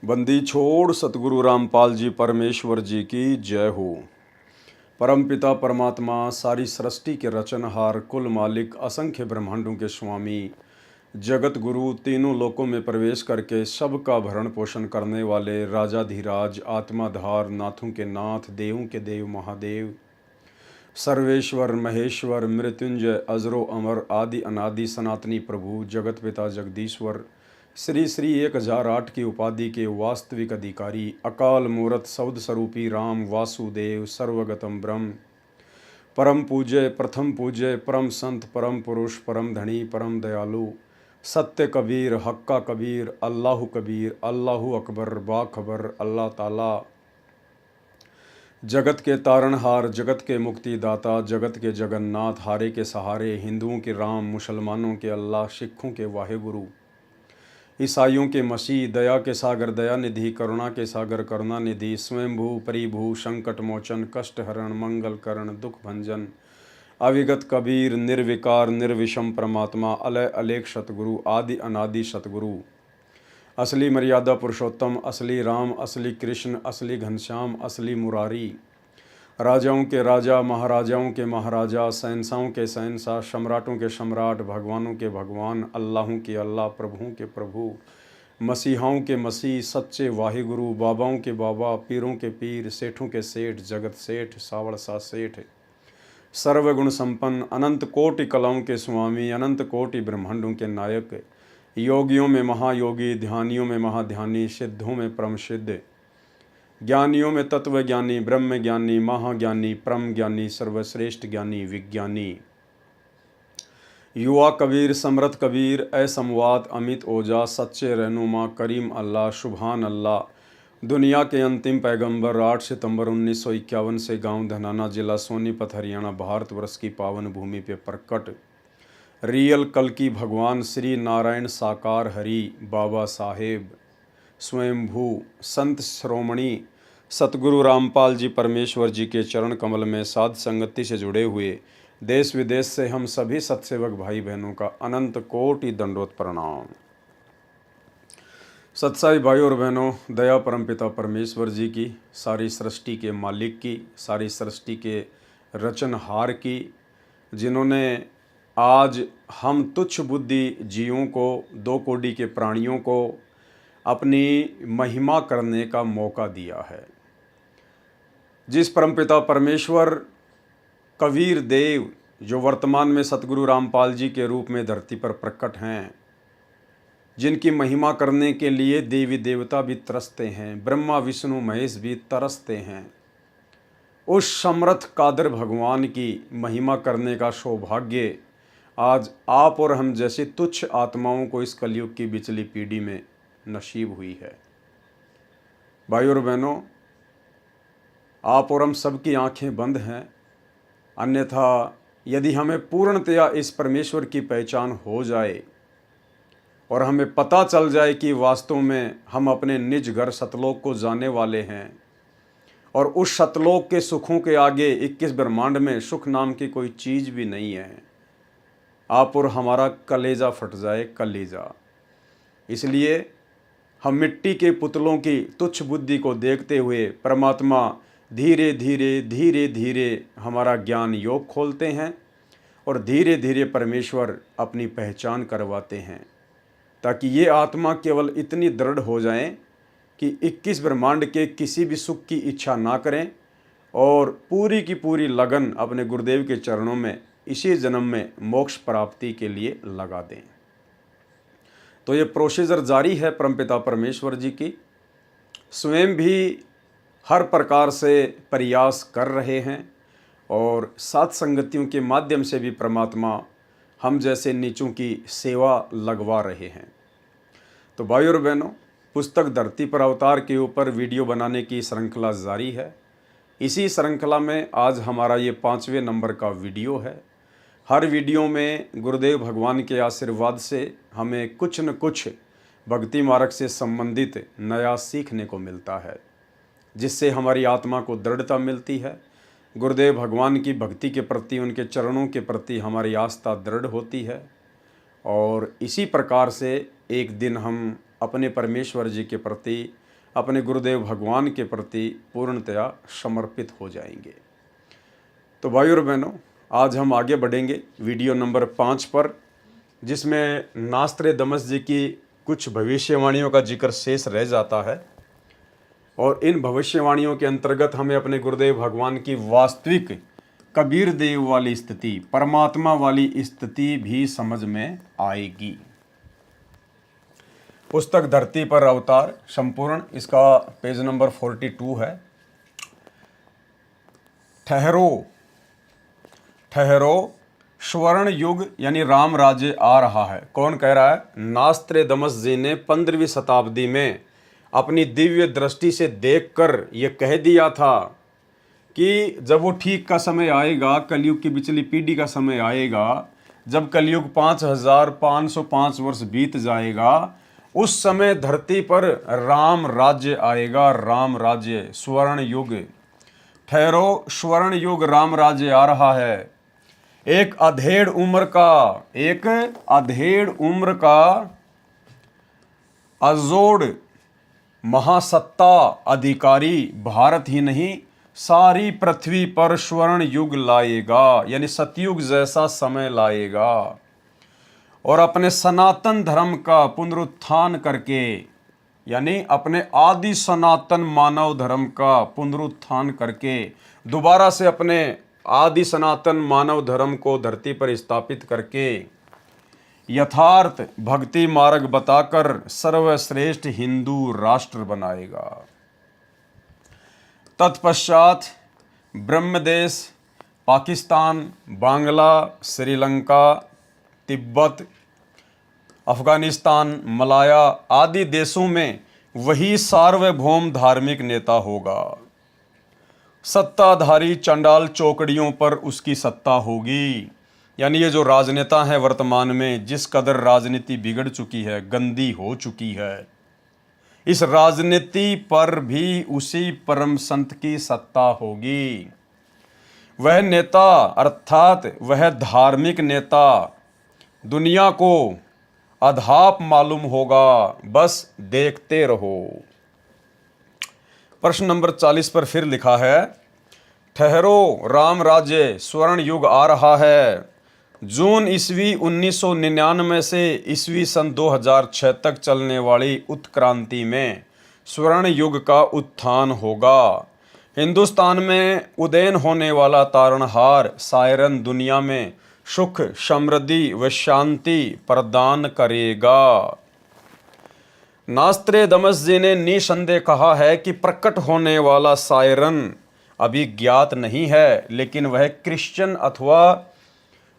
बंदी छोड़ सतगुरु रामपाल जी परमेश्वर जी की जय हो। परमपिता परमात्मा सारी सृष्टि के रचनहार, कुल मालिक, असंख्य ब्रह्मांडों के स्वामी, जगत गुरु, तीनों लोकों में प्रवेश करके सबका भरण पोषण करने वाले राजाधिराज, आत्माधार, नाथों के नाथ, देवों के देव महादेव, सर्वेश्वर महेश्वर, मृत्युंजय, अजरो अमर, आदि अनादि सनातनी प्रभु, जगत पिता जगदीश्वर, श्री श्री 1008 की उपाधि के वास्तविक अधिकारी, अकाल मूरत शब्द स्वरूपी राम वासुदेव, सर्वगतम ब्रह्म, परम पूज्य, प्रथम पूज्य, परम संत, परम पुरुष, परम धनी, परम दयालु, सत्य कबीर, हक्का कबीर, अल्लाह कबीर, अल्लाह अकबर, बाखबर, अल्लाह ताला, जगत के तारणहार, जगत के मुक्तिदाता, जगत के जगन्नाथ, हारे के सहारे, हिंदुओं के राम, मुसलमानों के अल्लाह, सिखों के वाहेगुरु, ईसाइयों के मसीह, दया के सागर दया निधि, करुणा के सागर करुणा निधि, स्वयंभू परिभू, संकट मोचन, कष्ट हरण, मंगल करण, दुख भंजन, अविगत कबीर, निर्विकार निर्विषम परमात्मा, अलय अलेख सतगुरु, आदि अनादि सतगुरु, असली मर्यादा पुरुषोत्तम, असली राम, असली कृष्ण, असली घनश्याम, असली मुरारी, राजाओं के राजा, महाराजाओं के महाराजा, शहंशाहों के शहंशाह, सम्राटों के सम्राट, भगवानों के भगवान, अल्लाहों के अल्लाह, प्रभुओं के प्रभु, मसीहाओं के मसीह, सच्चे वाहिगुरु, बाबाओं के बाबा, पीरों के पीर, सेठों के सेठ, जगत सेठ, सावड़ सा सेठ, सर्वगुण संपन्न, अनंत कोटि कलाओं के स्वामी, अनंत कोटि ब्रह्मांडों के नायक, योगियों में महायोगी, ध्यानियों में महाध्यानी, सिद्धों में परम सिद्ध, ज्ञानियों में तत्व ज्ञानी, ब्रह्म ज्ञानी, महाज्ञानी, परम ज्ञानी, सर्वश्रेष्ठ ज्ञानी, विज्ञानी, युवा कबीर, समृद्ध कबीर, असमवात, अमित ओजा, सच्चे रहनुमा, करीम अल्लाह, सुभान अल्लाह, दुनिया के अंतिम पैगंबर, 8 सितंबर 1951 से गांव धनाना, जिला सोनीपत, हरियाणा, भारतवर्ष की पावन भूमि पे प्रकट रियल कल की भगवान श्री नारायण साकार हरि बाबा साहेब स्वयंभू संत श्रोमणी सतगुरु रामपाल जी परमेश्वर जी के चरण कमल में साध संगति से जुड़े हुए देश विदेश से हम सभी सत्सेवक भाई बहनों का अनंत कोटि दंडोत प्रणाम। सत्साई भाई और बहनों, दया परमपिता परमेश्वर जी की, सारी सृष्टि के मालिक की, सारी सृष्टि के रचनहार की, जिन्होंने आज हम तुच्छ बुद्धि जीवों को, दो कोटि के प्राणियों को अपनी महिमा करने का मौका दिया है। जिस परमपिता परमेश्वर कबीर देव जो वर्तमान में सतगुरु रामपाल जी के रूप में धरती पर प्रकट हैं, जिनकी महिमा करने के लिए देवी देवता भी तरसते हैं, ब्रह्मा विष्णु महेश भी तरसते हैं, उस समर्थ कादर भगवान की महिमा करने का सौभाग्य आज आप और हम जैसे तुच्छ आत्माओं को इस कलयुग की बिचली पीढ़ी में नसीब हुई है। भाई और बहनों, आप और हम सबकी आंखें बंद हैं, अन्यथा यदि हमें पूर्णतया इस परमेश्वर की पहचान हो जाए और हमें पता चल जाए कि वास्तव में हम अपने निज घर सतलोक को जाने वाले हैं और उस सतलोक के सुखों के आगे 21 ब्रह्मांड में सुख नाम की कोई चीज़ भी नहीं है, आप और हमारा कलेजा फट जाए, कलेजा। इसलिए हम मिट्टी के पुतलों की तुच्छ बुद्धि को देखते हुए परमात्मा धीरे धीरे धीरे धीरे हमारा ज्ञान योग खोलते हैं और धीरे धीरे परमेश्वर अपनी पहचान करवाते हैं, ताकि ये आत्मा केवल इतनी दृढ़ हो जाएं कि 21 ब्रह्मांड के किसी भी सुख की इच्छा ना करें और पूरी की पूरी लगन अपने गुरुदेव के चरणों में इसी जन्म में मोक्ष प्राप्ति के लिए लगा दें। तो ये प्रोसीजर जारी है परमपिता परमेश्वर जी की, स्वयं भी हर प्रकार से प्रयास कर रहे हैं और साथ संगतियों के माध्यम से भी परमात्मा हम जैसे नीचों की सेवा लगवा रहे हैं। तो भाई और बहनों, पुस्तक धरती पर अवतार के ऊपर वीडियो बनाने की श्रृंखला जारी है। इसी श्रृंखला में आज हमारा ये 5वें नंबर का वीडियो है। हर वीडियो में गुरुदेव भगवान के आशीर्वाद से हमें कुछ न कुछ भक्ति मार्ग से संबंधित नया सीखने को मिलता है, जिससे हमारी आत्मा को दृढ़ता मिलती है। गुरुदेव भगवान की भक्ति के प्रति, उनके चरणों के प्रति हमारी आस्था दृढ़ होती है और इसी प्रकार से एक दिन हम अपने परमेश्वर जी के प्रति अपने गुरुदेव भगवान के प्रति पूर्णतया समर्पित हो जाएंगे। तो भाइयों और बहनों, आज हम आगे बढ़ेंगे वीडियो नंबर 5 पर, जिसमें नास्त्रेदमस जी की कुछ भविष्यवाणियों का जिक्र शेष रह जाता है और इन भविष्यवाणियों के अंतर्गत हमें अपने गुरुदेव भगवान की वास्तविक कबीर देव वाली स्थिति, परमात्मा वाली स्थिति भी समझ में आएगी। पुस्तक धरती पर अवतार संपूर्ण, इसका पेज नंबर 42 है। ठहरो ठहरो, स्वर्ण युग यानी राम राज्य आ रहा है। कौन कह रहा है? नास्त्रेदमस जी ने 15वीं शताब्दी में अपनी दिव्य दृष्टि से देखकर यह कह दिया था कि जब वो ठीक का समय आएगा, कलयुग की पिछली पीढ़ी का समय आएगा, जब कलयुग 5505 वर्ष बीत जाएगा, उस समय धरती पर राम राज्य आएगा। राम राज्य, स्वर्ण युग। ठहरो, स्वर्ण युग राम राज्य आ रहा है। एक अधेड़ उम्र का अजोड़ महासत्ता अधिकारी भारत ही नहीं सारी पृथ्वी पर स्वर्ण युग लाएगा, यानी सतयुग जैसा समय लाएगा, और अपने सनातन धर्म का पुनरुत्थान करके, यानी अपने आदि सनातन मानव धर्म का पुनरुत्थान करके दोबारा से अपने आदि सनातन मानव धर्म को धरती पर स्थापित करके यथार्थ भक्ति मार्ग बताकर सर्वश्रेष्ठ हिंदू राष्ट्र बनाएगा। तत्पश्चात ब्रह्मदेश, पाकिस्तान, बांग्ला, श्रीलंका, तिब्बत, अफगानिस्तान, मलाया आदि देशों में वही सार्वभौम धार्मिक नेता होगा। सत्ताधारी चंडाल चौकड़ियों पर उसकी सत्ता होगी। यानी ये जो राजनेता हैं वर्तमान में, जिस कदर राजनीति बिगड़ चुकी है, गंदी हो चुकी है, इस राजनीति पर भी उसी परम संत की सत्ता होगी। वह नेता अर्थात वह धार्मिक नेता दुनिया को अधाप मालूम होगा, बस देखते रहो। प्रश्न नंबर 40 पर फिर लिखा है, ठहरो, राम राज्य, स्वर्ण युग आ रहा है। जून ईस्वी 1999 से ईस्वी सन 2006 तक चलने वाली उत्क्रांति में स्वर्ण युग का उत्थान होगा। हिंदुस्तान में उदयन होने वाला तारणहार सायरन दुनिया में सुख, समृद्धि व शांति प्रदान करेगा। नास्त्रेदमस जी ने निसंदेह कहा है कि प्रकट होने वाला सायरन अभी ज्ञात नहीं है, लेकिन वह क्रिश्चियन अथवा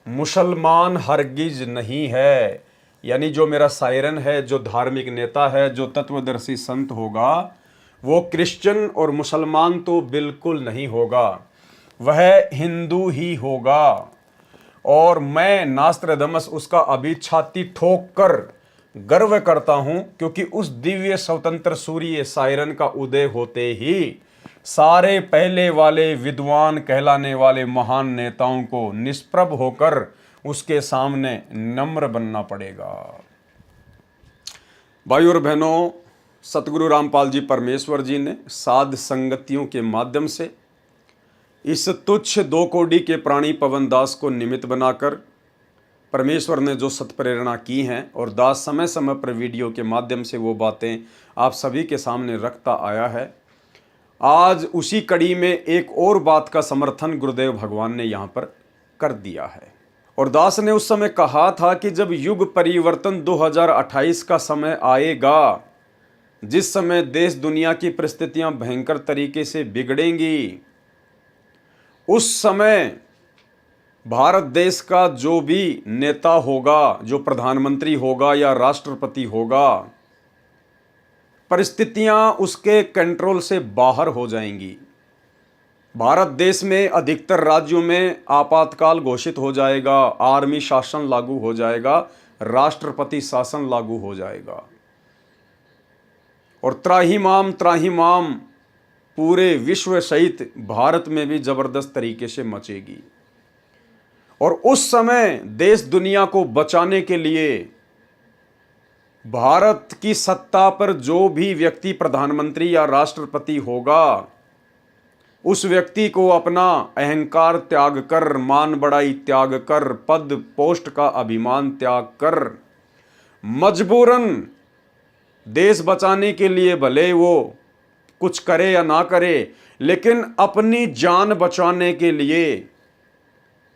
मुसलमान हरगिज नहीं है। यानी जो मेरा सायरन है, जो धार्मिक नेता है, जो तत्वदर्शी संत होगा, वो क्रिश्चियन और मुसलमान तो बिल्कुल नहीं होगा, वह हिंदू ही होगा। और मैं नास्त्रेदमस उसका अभी छाती ठोक कर गर्व करता हूं, क्योंकि उस दिव्य स्वतंत्र सूर्य सायरन का उदय होते ही सारे पहले वाले विद्वान कहलाने वाले महान नेताओं को निष्प्रभ होकर उसके सामने नम्र बनना पड़ेगा। भाइयों और बहनों, सतगुरु रामपाल जी परमेश्वर जी ने साध संगतियों के माध्यम से इस तुच्छ 2 कोड़ी के प्राणी पवन दास को निमित्त बनाकर परमेश्वर ने जो सत्प्रेरणा की हैं, और दास समय समय पर वीडियो के माध्यम से वो बातें आप सभी के सामने रखता आया है। आज उसी कड़ी में एक और बात का समर्थन गुरुदेव भगवान ने यहाँ पर कर दिया है। और दास ने उस समय कहा था कि जब युग परिवर्तन 2028 का समय आएगा, जिस समय देश दुनिया की परिस्थितियां भयंकर तरीके से बिगड़ेंगी, उस समय भारत देश का जो भी नेता होगा, जो प्रधानमंत्री होगा या राष्ट्रपति होगा, परिस्थितियां उसके कंट्रोल से बाहर हो जाएंगी। भारत देश में अधिकतर राज्यों में आपातकाल घोषित हो जाएगा, आर्मी शासन लागू हो जाएगा, राष्ट्रपति शासन लागू हो जाएगा, और त्राहिमाम पूरे विश्व सहित भारत में भी जबरदस्त तरीके से मचेगी। और उस समय देश दुनिया को बचाने के लिए भारत की सत्ता पर जो भी व्यक्ति प्रधानमंत्री या राष्ट्रपति होगा, उस व्यक्ति को अपना अहंकार त्याग कर, मान बड़ाई त्याग कर, पद पोस्ट का अभिमान त्याग कर, मजबूरन देश बचाने के लिए भले वो कुछ करे या ना करे, लेकिन अपनी जान बचाने के लिए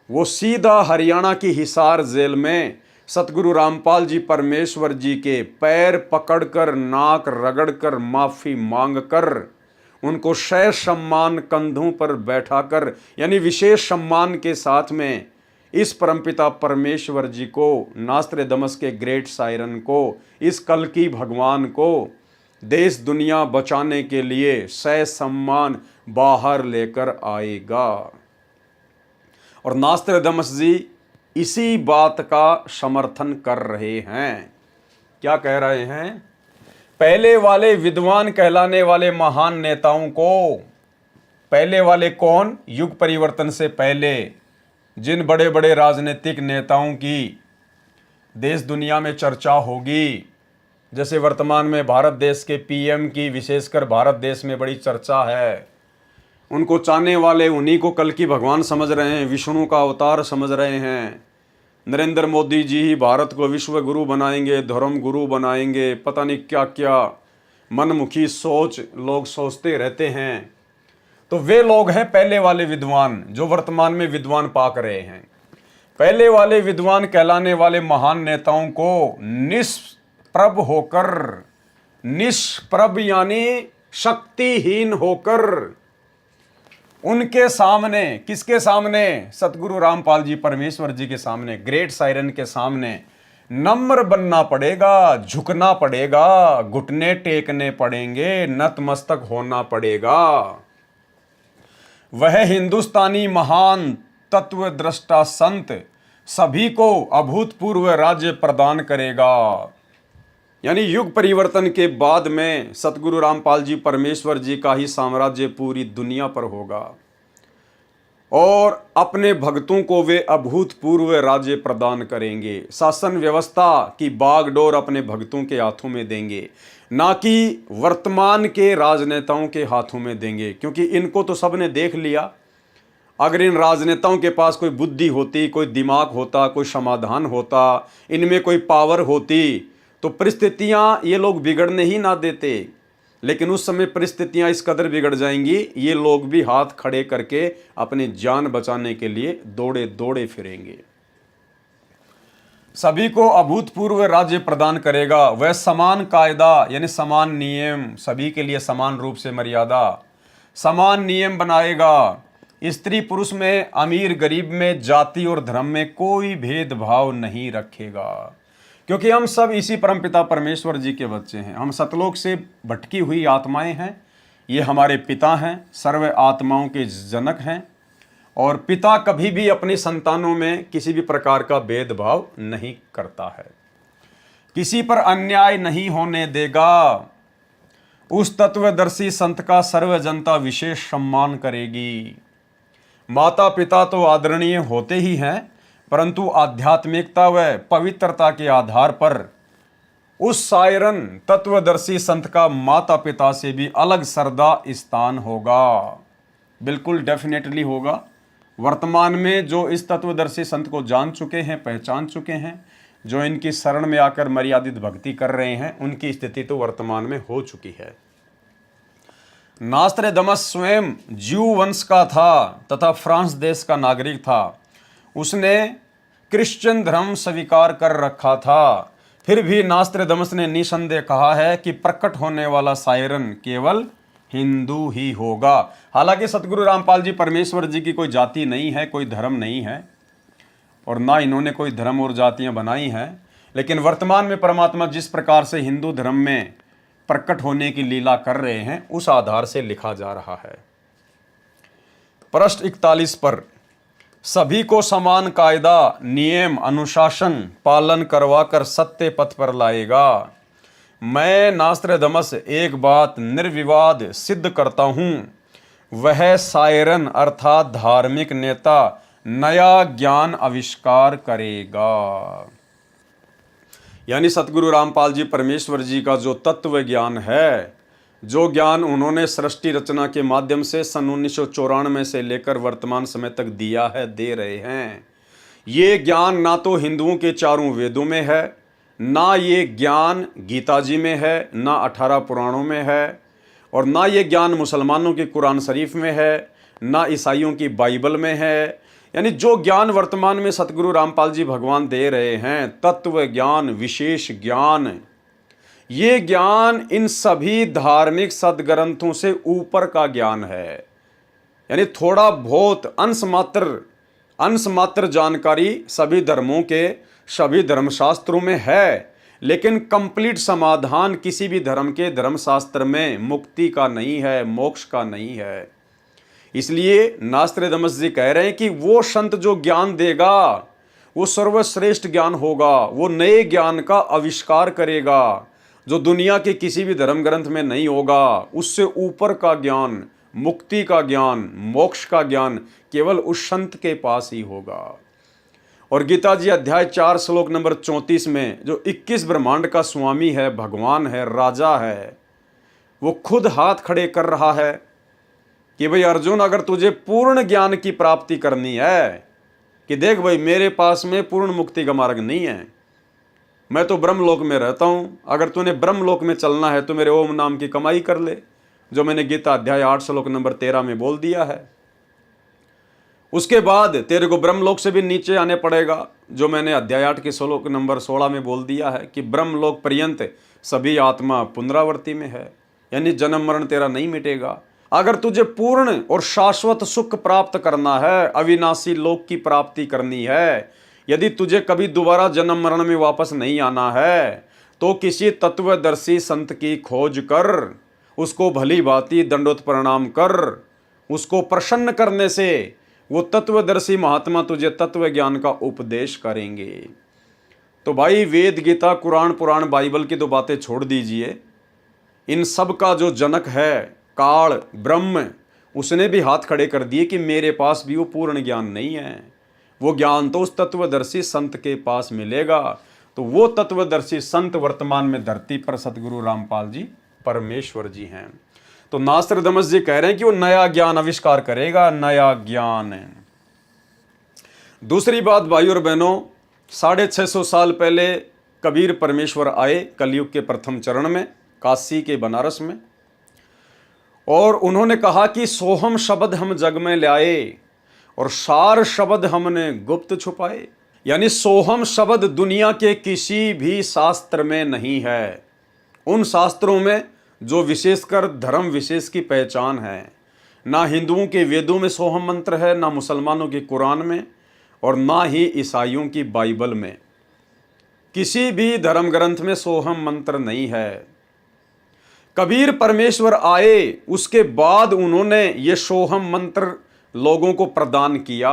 वो सीधा हरियाणा की हिसार जेल में सतगुरु रामपाल जी परमेश्वर जी के पैर पकड़कर, नाक रगड़कर, माफी मांगकर, उनको शय सम्मान कंधों पर बैठाकर, यानी विशेष सम्मान के साथ में इस परमपिता परमेश्वर जी को, नास्त्रेदमस के ग्रेट सायरन को, इस कल्कि भगवान को देश दुनिया बचाने के लिए सह सम्मान बाहर लेकर आएगा। और नास्त्रेदमस जी इसी बात का समर्थन कर रहे हैं। क्या कह रहे हैं? पहले वाले विद्वान कहलाने वाले महान नेताओं को, पहले वाले कौन? युग परिवर्तन से पहले जिन बड़े बड़े राजनीतिक नेताओं की देश दुनिया में चर्चा होगी, जैसे वर्तमान में भारत देश के पीएम की विशेषकर भारत देश में बड़ी चर्चा है, उनको चाहने वाले उन्हीं को कल्कि भगवान समझ रहे हैं, विष्णु का अवतार समझ रहे हैं। नरेंद्र मोदी जी ही भारत को विश्व गुरु बनाएंगे, धर्म गुरु बनाएंगे, पता नहीं क्या क्या मनमुखी सोच लोग सोचते रहते हैं। तो वे लोग हैं पहले वाले विद्वान, जो वर्तमान में विद्वान पाक रहे हैं। पहले वाले विद्वान कहलाने वाले महान नेताओं को निष्प्रभ होकर, निष्प्रभ यानी शक्तिहीन होकर, उनके सामने, किसके सामने? सतगुरु रामपाल जी परमेश्वर जी के सामने, ग्रेट सायरन के सामने नम्र बनना पड़ेगा, झुकना पड़ेगा, घुटने टेकने पड़ेंगे, नतमस्तक होना पड़ेगा। वह हिंदुस्तानी महान तत्वद्रष्टा संत सभी को अभूतपूर्व राज्य प्रदान करेगा। यानी युग परिवर्तन के बाद में सतगुरु रामपाल जी परमेश्वर जी का ही साम्राज्य पूरी दुनिया पर होगा और अपने भक्तों को वे अभूतपूर्व राज्य प्रदान करेंगे। शासन व्यवस्था की बागडोर अपने भक्तों के हाथों में देंगे, ना कि वर्तमान के राजनेताओं के हाथों में देंगे, क्योंकि इनको तो सबने देख लिया। अगर इन राजनेताओं के पास कोई बुद्धि होती, कोई दिमाग होता, कोई समाधान होता, इनमें कोई पावर होती, तो परिस्थितियां ये लोग बिगड़ने ही ना देते। लेकिन उस समय परिस्थितियां इस कदर बिगड़ जाएंगी, ये लोग भी हाथ खड़े करके अपनी जान बचाने के लिए दौड़े दौड़े फिरेंगे। सभी को अभूतपूर्व राज्य प्रदान करेगा। वह समान कायदा यानी समान नियम, सभी के लिए समान रूप से मर्यादा, समान नियम बनाएगा। स्त्री पुरुष में, अमीर गरीब में, जाति और धर्म में कोई भेदभाव नहीं रखेगा, क्योंकि हम सब इसी परमपिता परमेश्वर जी के बच्चे हैं। हम सतलोक से भटकी हुई आत्माएं हैं। ये हमारे पिता हैं, सर्व आत्माओं के जनक हैं, और पिता कभी भी अपनी संतानों में किसी भी प्रकार का भेदभाव नहीं करता है, किसी पर अन्याय नहीं होने देगा। उस तत्वदर्शी संत का सर्व जनता विशेष सम्मान करेगी। माता पिता तो आदरणीय होते ही हैं, परंतु आध्यात्मिकता व पवित्रता के आधार पर उस सायरन तत्वदर्शी संत का माता पिता से भी अलग सरदा स्थान होगा। बिल्कुल डेफिनेटली होगा। वर्तमान में जो इस तत्वदर्शी संत को जान चुके हैं, पहचान चुके हैं, जो इनकी शरण में आकर मर्यादित भक्ति कर रहे हैं, उनकी स्थिति तो वर्तमान में हो चुकी है। नास्त्रेदमस स्वयं ज्यू वंश का था तथा फ्रांस देश का नागरिक था। उसने क्रिश्चियन धर्म स्वीकार कर रखा था। फिर भी नास्त्रेदमस ने निसंदेह कहा है कि प्रकट होने वाला सायरन केवल हिंदू ही होगा। हालांकि सतगुरु रामपाल जी परमेश्वर जी की कोई जाति नहीं है, कोई धर्म नहीं है, और ना इन्होंने कोई धर्म और जातियां बनाई हैं। लेकिन वर्तमान में परमात्मा जिस प्रकार से हिंदू धर्म में प्रकट होने की लीला कर रहे हैं, उस आधार से लिखा जा रहा है। पृष्ठ 41 पर सभी को समान कायदा, नियम, अनुशासन पालन करवाकर सत्य पथ पर लाएगा। मैं नास्त्रेदमस एक बात निर्विवाद सिद्ध करता हूं, वह सायरन अर्थात धार्मिक नेता नया ज्ञान आविष्कार करेगा। यानी सतगुरु रामपाल जी परमेश्वर जी का जो तत्व ज्ञान है, जो ज्ञान उन्होंने सृष्टि रचना के माध्यम से सन 1994 से लेकर वर्तमान समय तक दिया है, दे रहे हैं, ये ज्ञान ना तो हिंदुओं के चारों वेदों में है, ना ये ज्ञान गीता जी में है, ना 18 पुराणों में है, और ना ये ज्ञान मुसलमानों के कुरान शरीफ में है, ना ईसाइयों की बाइबल में है। यानी जो ज्ञान वर्तमान में सतगुरु रामपाल जी भगवान दे रहे हैं, तत्व ज्ञान, विशेष ज्ञान, ये ज्ञान इन सभी धार्मिक सदग्रंथों से ऊपर का ज्ञान है। यानी थोड़ा बहुत अंश मात्र जानकारी सभी धर्मों के, सभी धर्मशास्त्रों में है, लेकिन कंप्लीट समाधान किसी भी धर्म के धर्मशास्त्र में मुक्ति का नहीं है, मोक्ष का नहीं है। इसलिए नास्त्रेदमस जी कह रहे हैं कि वो संत जो ज्ञान देगा वो सर्वश्रेष्ठ ज्ञान होगा, वो नए ज्ञान का आविष्कार करेगा जो दुनिया के किसी भी धर्म ग्रंथ में नहीं होगा। उससे ऊपर का ज्ञान, मुक्ति का ज्ञान, मोक्ष का ज्ञान केवल उस संत के पास ही होगा। और गीता जी अध्याय 4 श्लोक नंबर 34 में जो 21 ब्रह्मांड का स्वामी है, भगवान है, राजा है, वो खुद हाथ खड़े कर रहा है कि भाई अर्जुन, अगर तुझे पूर्ण ज्ञान की प्राप्ति करनी है, कि देख भाई मेरे पास में पूर्ण मुक्ति का मार्ग नहीं है, मैं तो ब्रह्मलोक में रहता हूँ, अगर तूने ब्रह्मलोक में चलना है तो मेरे ओम नाम की कमाई कर ले, जो मैंने गीता अध्याय 8 श्लोक नंबर 13 में बोल दिया है। उसके बाद तेरे को ब्रह्मलोक से भी नीचे आने पड़ेगा, जो मैंने अध्याय 8 के श्लोक नंबर 16 में बोल दिया है कि ब्रह्मलोक पर्यंत सभी आत्मा पुनरावृत्ति में है, यानी जन्म मरण तेरा नहीं मिटेगा। अगर तुझे पूर्ण और शाश्वत सुख प्राप्त करना है, अविनाशी लोक की प्राप्ति करनी है, यदि तुझे कभी दोबारा जन्म मरण में वापस नहीं आना है, तो किसी तत्वदर्शी संत की खोज कर, उसको भली भांति दंडोत प्रणाम कर, उसको प्रसन्न करने से वो तत्वदर्शी महात्मा तुझे तत्व ज्ञान का उपदेश करेंगे। तो भाई वेद, गीता, कुरान, पुराण, बाइबल की तो बातें छोड़ दीजिए, इन सब का जो जनक है काल ब्रह्म, उसने भी हाथ खड़े कर दिए कि मेरे पास भी वो पूर्ण ज्ञान नहीं है, वो ज्ञान तो उस तत्वदर्शी संत के पास मिलेगा। तो वो तत्वदर्शी संत वर्तमान में धरती पर सतगुरु रामपाल जी परमेश्वर जी हैं। तो नास्त्रदमस जी कह रहे हैं कि वो नया ज्ञान आविष्कार करेगा, नया ज्ञान। दूसरी बात भाई और बहनों, 650 साल पहले कबीर परमेश्वर आए कलयुग के प्रथम चरण में, काशी के बनारस में, और उन्होंने कहा कि सोहम शब्द हम जग में लाए और सार शब्द हमने गुप्त छुपाए। यानी सोहम शब्द दुनिया के किसी भी शास्त्र में नहीं है, उन शास्त्रों में जो विशेषकर धर्म विशेष की पहचान है। ना हिंदुओं के वेदों में सोहम मंत्र है, ना मुसलमानों के कुरान में, और ना ही ईसाइयों की बाइबल में। किसी भी धर्म ग्रंथ में सोहम मंत्र नहीं है। कबीर परमेश्वर आए, उसके बाद उन्होंने ये सोहम मंत्र लोगों को प्रदान किया,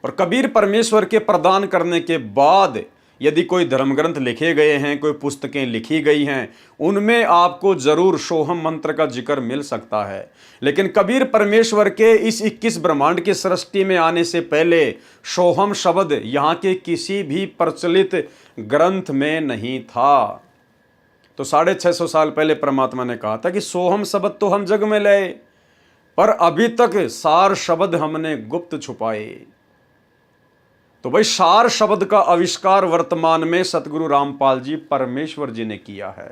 और कबीर परमेश्वर के प्रदान करने के बाद यदि कोई धर्म ग्रंथ लिखे गए हैं, कोई पुस्तकें लिखी गई हैं, उनमें आपको जरूर सोहम मंत्र का जिक्र मिल सकता है। लेकिन कबीर परमेश्वर के इस 21 ब्रह्मांड की सृष्टि में आने से पहले सोहम शब्द यहाँ के किसी भी प्रचलित ग्रंथ में नहीं था। तो 650 साल पहले परमात्मा ने कहा था कि सोहम शब्द तो हम जग में लाए, पर अभी तक सार शब्द हमने गुप्त छुपाए। तो भाई सार शब्द का आविष्कार वर्तमान में सतगुरु रामपाल जी परमेश्वर जी ने किया है।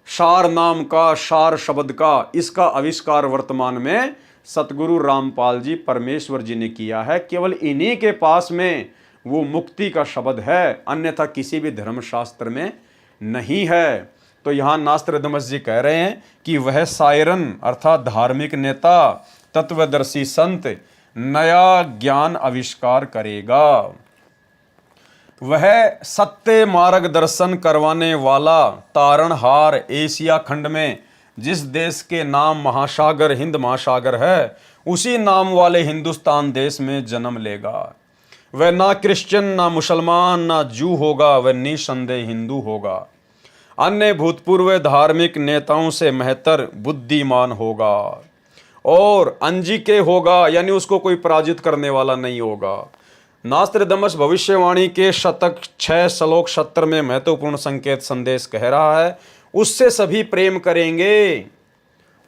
सार नाम का, सार शब्द का, इसका आविष्कार वर्तमान में सतगुरु रामपाल जी परमेश्वर जी ने किया है। केवल इन्हीं के पास में वो मुक्ति का शब्द है, अन्यथा किसी भी धर्मशास्त्र में नहीं है। तो यहाँ नास्त्रदमस जी कह रहे हैं कि वह सायरन अर्थात धार्मिक नेता, तत्वदर्शी संत नया ज्ञान आविष्कार करेगा। वह सत्य मार्गदर्शन करवाने वाला तारणहार एशिया खंड में जिस देश के नाम महासागर हिंद महासागर है, उसी नाम वाले हिंदुस्तान देश में जन्म लेगा। वह ना क्रिश्चियन, ना मुसलमान, ना जू होगा, वह निसंदेह हिंदू होगा। अन्य भूतपूर्व धार्मिक नेताओं से बेहतर बुद्धिमान होगा और अंजिके होगा, यानी उसको कोई पराजित करने वाला नहीं होगा। नास्त्रदमस भविष्यवाणी के शतक 6 श्लोक 70 में महत्वपूर्ण संकेत संदेश कह रहा है, उससे सभी प्रेम करेंगे,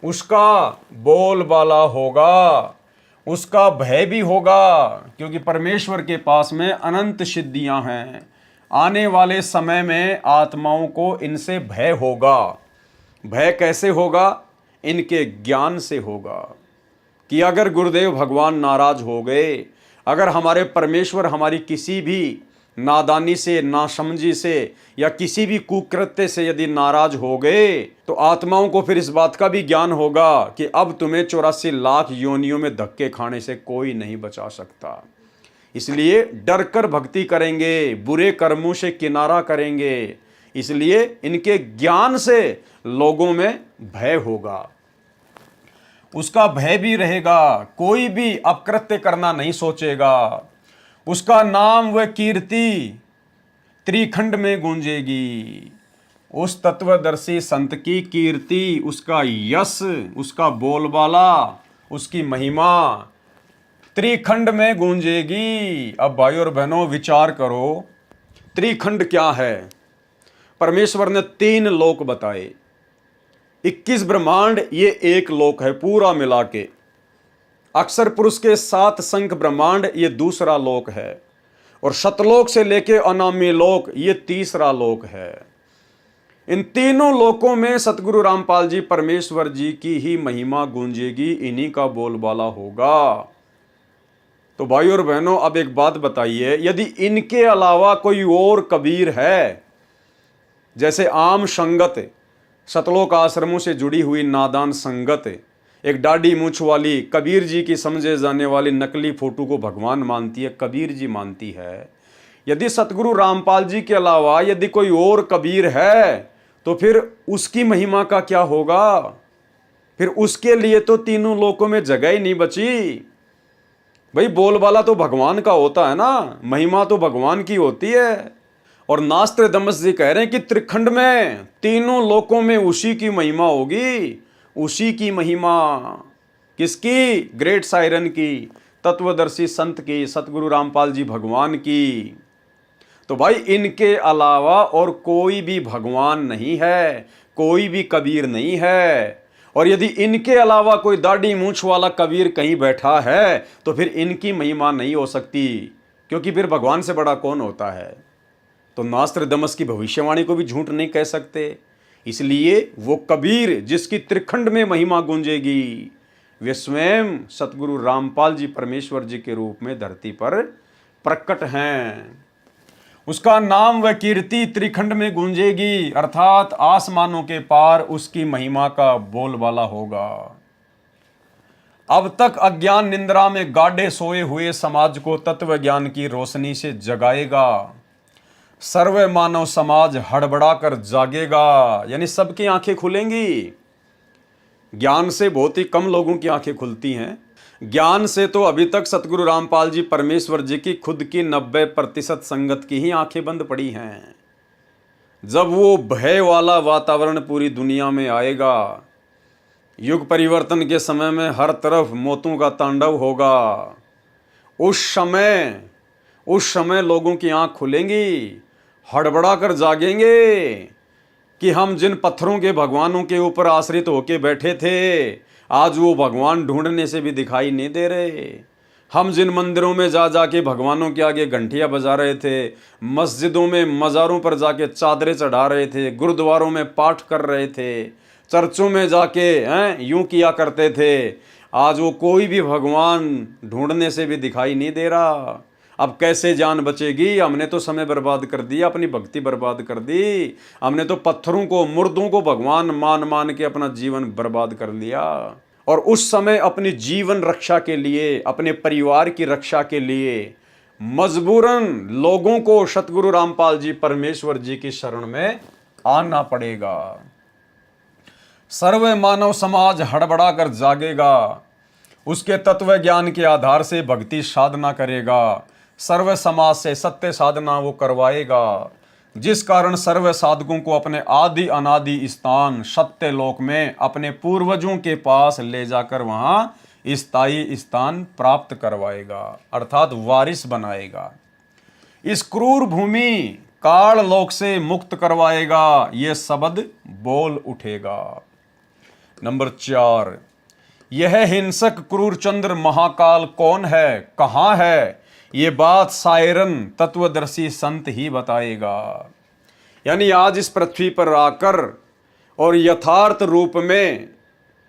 उसका बोलबाला होगा, उसका भय भी होगा, क्योंकि परमेश्वर के पास में अनंत सिद्धियां हैं। आने वाले समय में आत्माओं को इनसे भय होगा। भय कैसे होगा? इनके ज्ञान से होगा कि अगर गुरुदेव भगवान नाराज हो गए, अगर हमारे परमेश्वर हमारी किसी भी नादानी से, नासमझी से या किसी भी कुकृत्य से यदि नाराज हो गए, तो आत्माओं को फिर इस बात का भी ज्ञान होगा कि अब तुम्हें 84 लाख योनियों में धक्के खाने से कोई नहीं बचा सकता। इसलिए डर कर भक्ति करेंगे, बुरे कर्मों से किनारा करेंगे। इसलिए इनके ज्ञान से लोगों में भय होगा, उसका भय भी रहेगा, कोई भी अपकृत्य करना नहीं सोचेगा। उसका नाम व कीर्ति त्रिखंड में गूंजेगी। उस तत्वदर्शी संत की कीर्ति, उसका यश, उसका बोलबाला, उसकी महिमा त्रिखंड में गूंजेगी। अब भाई और बहनों विचार करो, त्रिखंड क्या है? परमेश्वर ने 3 लोक बताए, 21 ब्रह्मांड, ये एक लोक है पूरा मिला के। अक्षर पुरुष के 7 संख ब्रह्मांड, ये दूसरा लोक है। और शतलोक से लेके अनामी लोक, ये तीसरा लोक है। इन तीनों लोकों में सतगुरु रामपाल जी परमेश्वर जी की ही महिमा गूंजेगी, इन्हीं का बोलबाला होगा। तो भाई और बहनों अब एक बात बताइए, यदि इनके अलावा कोई और कबीर है, जैसे आम संगत, सतलोक आश्रमों से जुड़ी हुई नादान संगत, एक दाढ़ी मूछ वाली कबीर जी की समझे जाने वाली नकली फोटो को भगवान मानती है, कबीर जी मानती है। यदि सतगुरु रामपाल जी के अलावा यदि कोई और कबीर है, तो फिर उसकी महिमा का क्या होगा? फिर उसके लिए तो तीनों लोकों में जगह ही नहीं बची। भाई बोलबाला तो भगवान का होता है ना, महिमा तो भगवान की होती है। और नास्त्रदमस जी कह रहे हैं कि त्रिखंड में, तीनों लोकों में उसी की महिमा होगी। उसी की महिमा किसकी? ग्रेट सायरन की, तत्वदर्शी संत की, सतगुरु रामपाल जी भगवान की। तो भाई इनके अलावा और कोई भी भगवान नहीं है, कोई भी कबीर नहीं है। और यदि इनके अलावा कोई दाढ़ी मूंछ वाला कबीर कहीं बैठा है, तो फिर इनकी महिमा नहीं हो सकती, क्योंकि फिर भगवान से बड़ा कौन होता है? तो नास्त्रदमस की भविष्यवाणी को भी झूठ नहीं कह सकते। इसलिए वो कबीर जिसकी त्रिखंड में महिमा गूंजेगी, वे स्वयं सतगुरु रामपाल जी परमेश्वर जी के रूप में धरती पर प्रकट हैं। उसका नाम व कीर्ति त्रिखंड में गूंजेगी, अर्थात आसमानों के पार उसकी महिमा का बोलबाला होगा। अब तक अज्ञान निंद्रा में गाढ़े सोए हुए समाज को तत्व ज्ञान की रोशनी से जगाएगा। सर्व मानव समाज हड़बड़ाकर जागेगा, यानी सबकी आंखें खुलेंगी। ज्ञान से बहुत ही कम लोगों की आंखें खुलती हैं। ज्ञान से तो अभी तक सतगुरु रामपाल जी परमेश्वर जी की खुद की 90% संगत की ही आंखें बंद पड़ी हैं। जब वो भय वाला वातावरण पूरी दुनिया में आएगा, युग परिवर्तन के समय में हर तरफ मौतों का तांडव होगा, उस समय लोगों की आंख खुलेंगी, हड़बड़ा कर जागेंगे कि हम जिन पत्थरों के भगवानों के ऊपर आश्रित होके बैठे थे, आज वो भगवान ढूंढने से भी दिखाई नहीं दे रहे। हम जिन मंदिरों में जा जाके भगवानों के आगे घंटियां बजा रहे थे, मस्जिदों में मज़ारों पर जाके चादरें चढ़ा रहे थे, गुरुद्वारों में पाठ कर रहे थे, चर्चों में जाके यूं किया करते थे, आज वो कोई भी भगवान ढूंढने से भी दिखाई नहीं दे रहा। अब कैसे जान बचेगी? हमने तो समय बर्बाद कर दिया, अपनी भक्ति बर्बाद कर दी। हमने तो पत्थरों को, मुर्दों को भगवान मान मान के अपना जीवन बर्बाद कर लिया। और उस समय अपनी जीवन रक्षा के लिए, अपने परिवार की रक्षा के लिए मजबूरन लोगों को सतगुरु रामपाल जी परमेश्वर जी की शरण में आना पड़ेगा। सर्व मानव समाज हड़बड़ा कर जागेगा, उसके तत्व ज्ञान के आधार से भक्ति साधना करेगा, सर्व समाज से सत्य साधना वो करवाएगा, जिस कारण सर्व साधकों को अपने आदि अनादि स्थान सत्य लोक में अपने पूर्वजों के पास ले जाकर वहाँ स्थायी स्थान प्राप्त करवाएगा, अर्थात वारिस बनाएगा। इस क्रूर भूमि काल लोक से मुक्त करवाएगा, ये शब्द बोल उठेगा। नंबर 4, यह हिंसक क्रूर चंद्र महाकाल कौन है, कहाँ है, ये बात सायरन तत्वदर्शी संत ही बताएगा। यानी आज इस पृथ्वी पर आकर और यथार्थ रूप में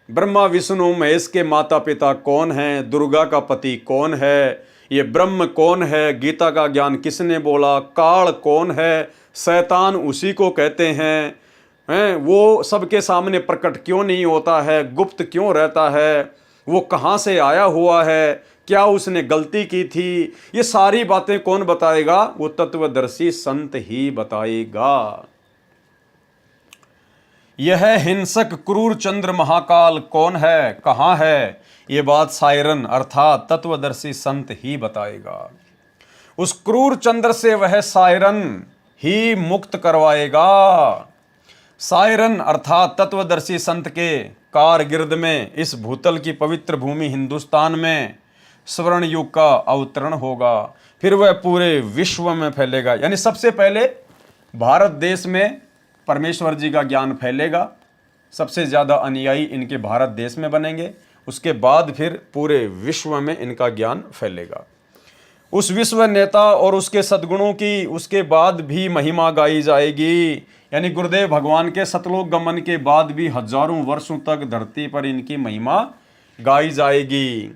ब्रह्मा विष्णु महेश के माता पिता कौन हैं, दुर्गा का पति कौन है, ये ब्रह्म कौन है, गीता का ज्ञान किसने बोला, काल कौन है, शैतान उसी को कहते हैं, वो सबके सामने प्रकट क्यों नहीं होता है, गुप्त क्यों रहता है, वो कहाँ से आया हुआ है, क्या उसने गलती की थी, ये सारी बातें कौन बताएगा, वो तत्वदर्शी संत ही बताएगा। यह हिंसक क्रूर चंद्र महाकाल कौन है, कहाँ है, ये बात सायरन अर्थात तत्वदर्शी संत ही बताएगा। उस क्रूर चंद्र से वह सायरन ही मुक्त करवाएगा। सायरन अर्थात तत्वदर्शी संत के कारगिर्द में इस भूतल की पवित्र भूमि हिंदुस्तान में स्वर्ण युग का अवतरण होगा, फिर वह पूरे विश्व में फैलेगा। यानी सबसे पहले भारत देश में परमेश्वर जी का ज्ञान फैलेगा, सबसे ज़्यादा अनुयायी इनके भारत देश में बनेंगे, उसके बाद फिर पूरे विश्व में इनका ज्ञान फैलेगा। उस विश्व नेता और उसके सद्गुणों की उसके बाद भी महिमा गाई जाएगी। यानी गुरुदेव भगवान के सतलोक गमन के बाद भी हजारों वर्षों तक धरती पर इनकी महिमा गाई जाएगी।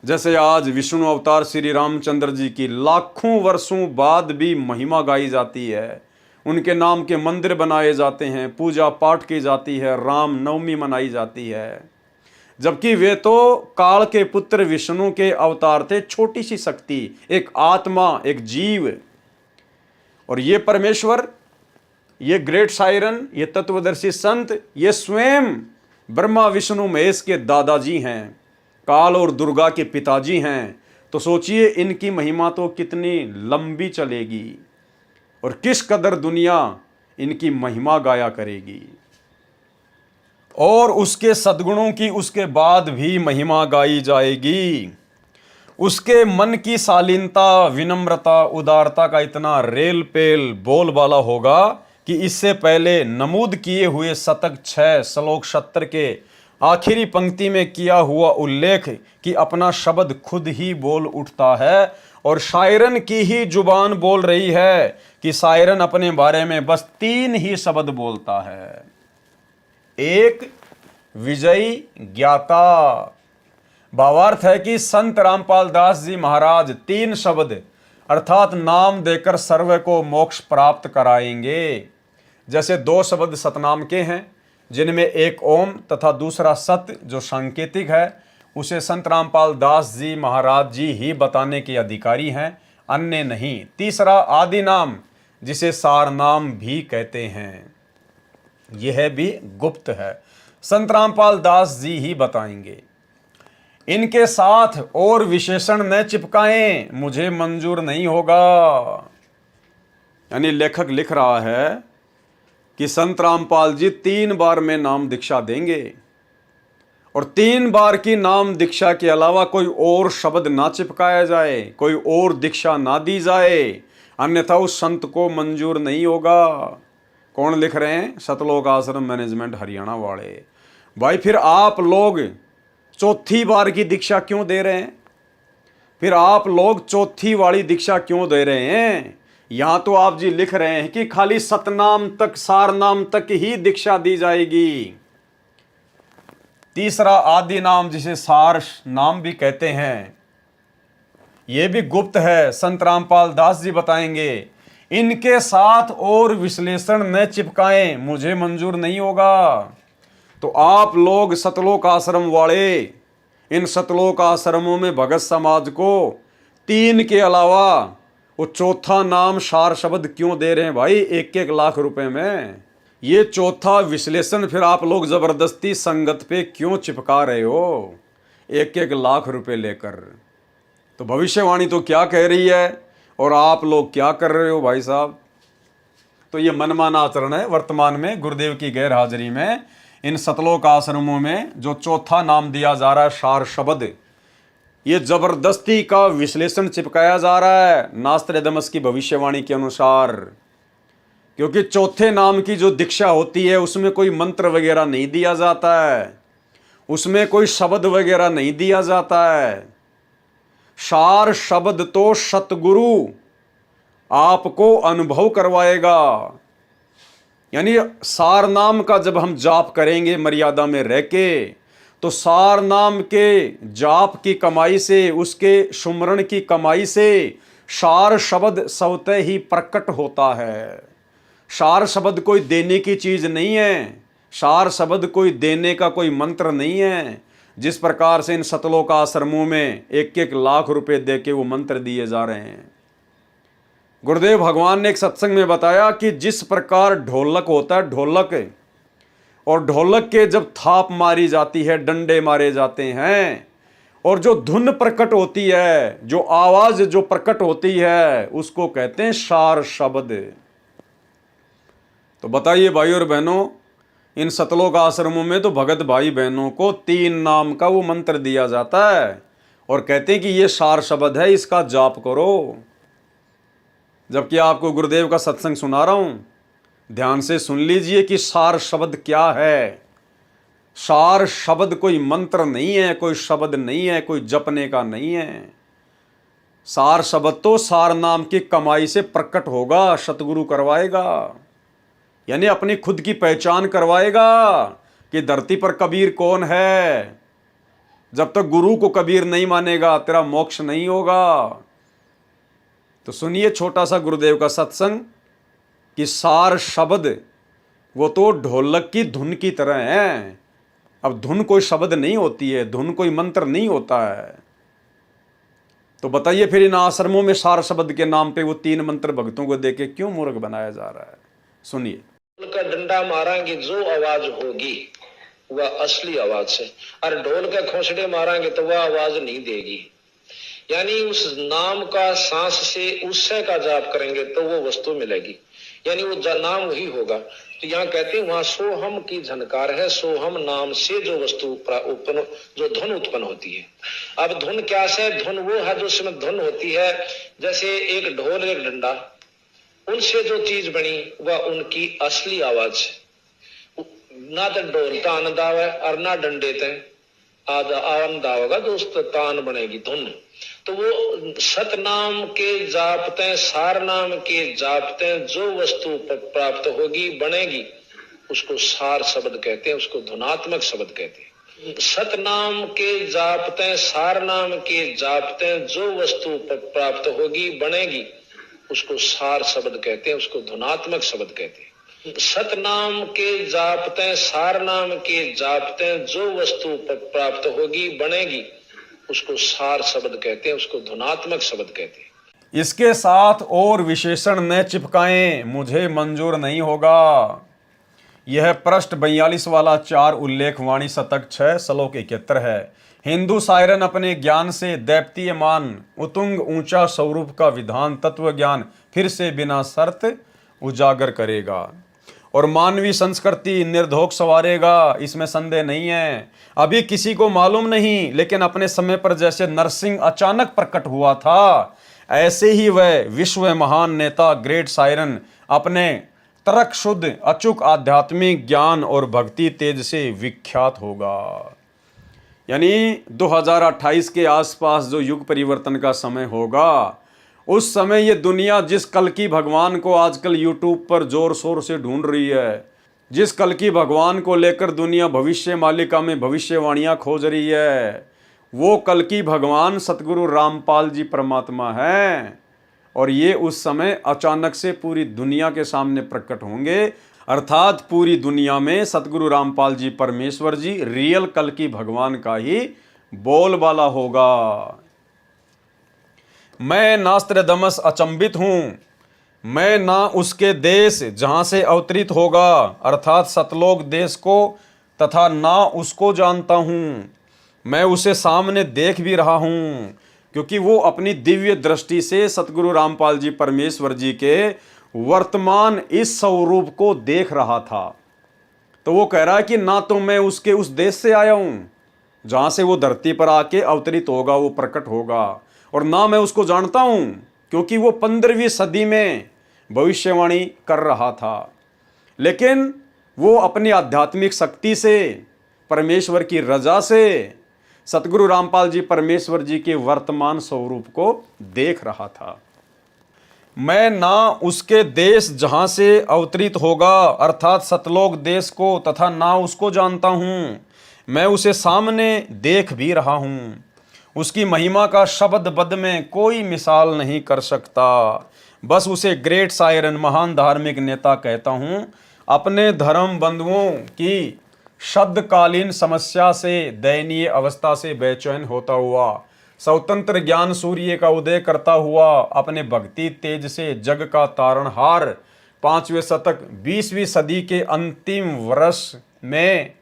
जैसे आज विष्णु अवतार श्री रामचंद्र जी की लाखों वर्षों बाद भी महिमा गाई जाती है, उनके नाम के मंदिर बनाए जाते हैं, पूजा पाठ की जाती है, राम नवमी मनाई जाती है, जबकि वे तो काल के पुत्र विष्णु के अवतार थे, छोटी सी शक्ति, एक आत्मा, एक जीव। और ये परमेश्वर, ये ग्रेट सायरन, ये तत्वदर्शी संत, ये स्वयं ब्रह्मा विष्णु महेश के दादाजी हैं, काल और दुर्गा के पिताजी हैं। तो सोचिए इनकी महिमा तो कितनी लंबी चलेगी और किस कदर दुनिया इनकी महिमा गाया करेगी। और उसके सद्गुणों की उसके बाद भी महिमा गाई जाएगी। उसके मन की शालीनता, विनम्रता, उदारता का इतना रेल पेल बोलबाला होगा कि इससे पहले नमूद किए हुए शतक 6 श्लोक 70 के आखिरी पंक्ति में किया हुआ उल्लेख कि अपना शब्द खुद ही बोल उठता है और शायरन की ही जुबान बोल रही है कि शायरन अपने बारे में बस 3 ही शब्द बोलता है। एक, विजयी, ज्ञाता। भावार्थ है कि संत रामपाल दास जी महाराज 3 शब्द अर्थात नाम देकर सर्व को मोक्ष प्राप्त कराएंगे। जैसे 2 शब्द सतनाम के हैं, जिनमें एक ओम तथा दूसरा सत्य जो सांकेतिक है, उसे संत रामपाल दास जी महाराज जी ही बताने के अधिकारी हैं, अन्य नहीं। तीसरा आदि नाम, जिसे सार नाम भी कहते हैं, यह भी गुप्त है, संत रामपाल दास जी ही बताएंगे। इनके साथ और विशेषण न चिपकाएं, मुझे मंजूर नहीं होगा। यानी लेखक लिख रहा है कि संत रामपाल जी 3 बार में नाम दीक्षा देंगे और 3 बार की नाम दीक्षा के अलावा कोई और शब्द ना चिपकाया जाए, कोई और दीक्षा ना दी जाए, अन्यथा उस संत को मंजूर नहीं होगा। कौन लिख रहे हैं? सतलोक आश्रम मैनेजमेंट हरियाणा वाले। भाई फिर आप लोग 4थी बार की दीक्षा क्यों दे रहे हैं? फिर आप लोग 4थी वाली दीक्षा क्यों दे रहे हैं? यहां तो आप जी लिख रहे हैं कि खाली सतनाम तक, सार नाम तक ही दीक्षा दी जाएगी। तीसरा आदि नाम, जिसे सार नाम भी कहते हैं, यह भी गुप्त है, संत रामपाल दास जी बताएंगे। इनके साथ और विश्लेषण न चिपकाएं, मुझे मंजूर नहीं होगा। तो आप लोग सतलोक आश्रम वाले इन सतलोक आश्रमों में भगत समाज को 3 के अलावा वो 4था नाम सार शब्द क्यों दे रहे हैं भाई 1-1 लाख रुपए में? ये 4था विश्लेषण फिर आप लोग जबरदस्ती संगत पे क्यों चिपका रहे हो 1-1 लाख रुपए लेकर? तो भविष्यवाणी तो क्या कह रही है और आप लोग क्या कर रहे हो भाई साहब? तो ये मनमाना आचरण है वर्तमान में गुरुदेव की गैर हाजिरी में। इन सतलोक आश्रमों में जो चौथा नाम दिया जा रहा है सार शब्द, ये जबरदस्ती का विश्लेषण चिपकाया जा रहा है नास्त्रदामस की भविष्यवाणी के अनुसार। क्योंकि चौथे नाम की जो दीक्षा होती है उसमें कोई मंत्र वगैरह नहीं दिया जाता है, उसमें कोई शब्द वगैरह नहीं दिया जाता है। सार शब्द तो सतगुरु आपको अनुभव करवाएगा। यानी सार नाम का जब हम जाप करेंगे मर्यादा में रह के, तो सार नाम के जाप की कमाई से, उसके सुमरण की कमाई से सार शब्द स्वतः ही प्रकट होता है। सार शब्द कोई देने की चीज नहीं है, सार शब्द कोई देने का कोई मंत्र नहीं है। जिस प्रकार से इन सतलोक आश्रमों में 1-1 लाख रुपए दे के वो मंत्र दिए जा रहे हैं। गुरुदेव भगवान ने एक सत्संग में बताया कि जिस प्रकार ढोलक होता है, ढोलक, और ढोलक के जब थाप मारी जाती है, डंडे मारे जाते हैं, और जो धुन प्रकट होती है, जो आवाज जो प्रकट होती है, उसको कहते हैं सार शब्द। तो बताइए भाई और बहनों, इन सतलोक आश्रमों में तो भगत भाई बहनों को 3 नाम का वो मंत्र दिया जाता है और कहते हैं कि ये सार शब्द है, इसका जाप करो। जबकि आपको गुरुदेव का सत्संग सुना रहा हूं, ध्यान से सुन लीजिए कि सार शब्द क्या है। सार शब्द कोई मंत्र नहीं है, कोई शब्द नहीं है, कोई जपने का नहीं है। सार शब्द तो सार नाम की कमाई से प्रकट होगा, सतगुरु करवाएगा। यानी अपनी खुद की पहचान करवाएगा कि धरती पर कबीर कौन है। जब तक गुरु को कबीर नहीं मानेगा तेरा मोक्ष नहीं होगा। तो सुनिए छोटा सा गुरुदेव का सत्संग कि सार शब्द वो तो ढोलक की धुन की तरह है। अब धुन कोई शब्द नहीं होती है, धुन कोई मंत्र नहीं होता है। तो बताइए फिर इन आश्रमों में सार शब्द के नाम पे वो 3 मंत्र भक्तों को देके क्यों मूर्ख बनाया जा रहा है। सुनिए। ढोल का डंडा मारांगे जो आवाज होगी वह असली आवाज है, और ढोल के खोसड़े मारांगे तो वह आवाज नहीं देगी। यानी उस नाम का सांस से उससे का जाप करेंगे तो वो वस्तु मिलेगी, यानी वो नाम वही होगा। तो यहाँ कहते हैं वहां सोहम की झनकार है। सोहम नाम से जो वस्तु उत्पन्न, जो धुन उत्पन्न होती है। अब धुन क्या है? धुन वो है जो उसमें धुन होती है, जैसे एक ढोल एक डंडा, उनसे जो चीज बनी वह उनकी असली आवाज। ना तो ढोल तान दावे और ना डंडे ते आवन दावेगा, जो उस तान बनेगी धुन। तो वो सतनाम के जापते, सार नाम के जापते जो वस्तु प्राप्त होगी, बनेगी, उसको सार शब्द कहते हैं, उसको धुनात्मक शब्द कहते हैं। सतनाम के जापते, सार नाम के जापते जो वस्तु प्राप्त होगी, बनेगी, उसको सार शब्द कहते हैं, उसको धुनात्मक शब्द कहते हैं। सतनाम के जापते, सार नाम के जापते जो वस्तु प्राप्त होगी, बनेगी, उसको सार शब्द कहते हैं, उसको धुनात्मक शब्द कहते हैं। इसके साथ और विशेषण न चिपकाएं, मुझे मंजूर नहीं होगा। यह पृष्ठ 42 वाला 4 उल्लेख वाणी शतक 6 श्लोक 71 है। हिंदू सायरन अपने ज्ञान से दैप्तीयमान उतुंग ऊंचा स्वरूप का विधान तत्व ज्ञान फिर से बिना शर्त उजागर करेगा और मानवीय संस्कृति निर्धोक संवारेगा, इसमें संदेह नहीं है। अभी किसी को मालूम नहीं, लेकिन अपने समय पर जैसे नरसिंह अचानक प्रकट हुआ था, ऐसे ही वह विश्व महान नेता ग्रेट सायरन अपने तर्क शुद्ध अचूक आध्यात्मिक ज्ञान और भक्ति तेज से विख्यात होगा। यानी 2028 के आसपास जो युग परिवर्तन का समय होगा, उस समय ये दुनिया जिस कल्कि भगवान को आजकल यूट्यूब पर जोर शोर से ढूंढ रही है, जिस कल्कि भगवान को लेकर दुनिया भविष्य मालिका में भविष्यवाणियां खोज रही है, वो कल्कि भगवान सतगुरु रामपाल जी परमात्मा है। और ये उस समय अचानक से पूरी दुनिया के सामने प्रकट होंगे, अर्थात पूरी दुनिया में सतगुरु रामपाल जी परमेश्वर जी रियल कल्कि भगवान का ही बोलबाला होगा। मैं नास्त्रदामस अचंभित हूँ, मैं ना उसके देश जहाँ से अवतरित होगा अर्थात सतलोक देश को तथा ना उसको जानता हूँ। मैं उसे सामने देख भी रहा हूँ क्योंकि वो अपनी दिव्य दृष्टि से सतगुरु रामपाल जी परमेश्वर जी के वर्तमान इस स्वरूप को देख रहा था। तो वो कह रहा है कि ना तो मैं उसके उस देश से आया हूँ जहाँ से वो धरती पर आके अवतरित होगा, वो प्रकट होगा, और ना मैं उसको जानता हूँ, क्योंकि वो 15वीं सदी में भविष्यवाणी कर रहा था। लेकिन वो अपनी आध्यात्मिक शक्ति से, परमेश्वर की रजा से, सतगुरु रामपाल जी परमेश्वर जी के वर्तमान स्वरूप को देख रहा था। मैं ना उसके देश जहाँ से अवतरित होगा अर्थात सतलोक देश को, तथा ना उसको जानता हूँ, मैं उसे सामने देख भी रहा हूँ। उसकी महिमा का शब्द बद में कोई मिसाल नहीं कर सकता। बस उसे ग्रेट सायरन, महान धार्मिक नेता कहता हूँ। अपने धर्म बंधुओं की शब्दकालीन समस्या से, दयनीय अवस्था से बेचैन होता हुआ, स्वतंत्र ज्ञान सूर्य का उदय करता हुआ, अपने भक्ति तेज से जग का तारणहार, 5वें शतक 20वीं सदी के अंतिम वर्ष में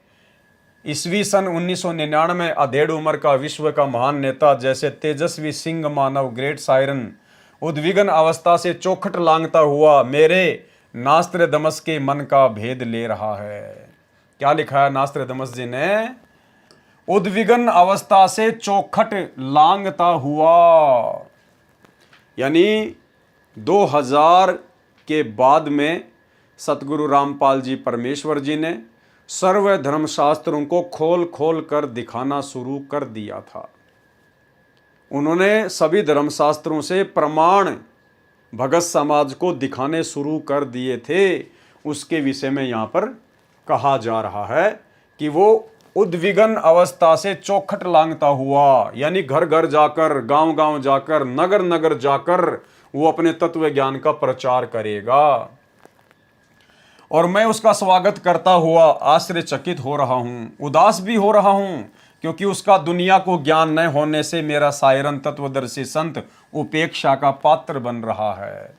ईस्वी सन 1999 अधेड़ उम्र का विश्व का महान नेता, जैसे तेजस्वी सिंह मानव ग्रेट सायरन, उद्विग्न अवस्था से चौखट लांघता हुआ मेरे नास्त्रदमस के मन का भेद ले रहा है। क्या लिखा है नास्त्रदमस जी ने? उद्विग्न अवस्था से चौखट लांघता हुआ, यानी 2000 के बाद में सतगुरु रामपाल जी परमेश्वर जी ने सर्व धर्मशास्त्रों को खोल खोल कर दिखाना शुरू कर दिया था। उन्होंने सभी धर्मशास्त्रों से प्रमाण भगत समाज को दिखाने शुरू कर दिए थे। उसके विषय में यहाँ पर कहा जा रहा है कि वो उद्विग्न अवस्था से चौखट लांघता हुआ, यानी घर घर जाकर, गांव गांव जाकर, नगर नगर जाकर वो अपने तत्व ज्ञान का प्रचार करेगा। और मैं उसका स्वागत करता हुआ आश्चर्यचकित हो रहा हूँ, उदास भी हो रहा हूँ, क्योंकि उसका दुनिया को ज्ञान न होने से मेरा सायरन तत्वदर्शी संत उपेक्षा का पात्र बन रहा है।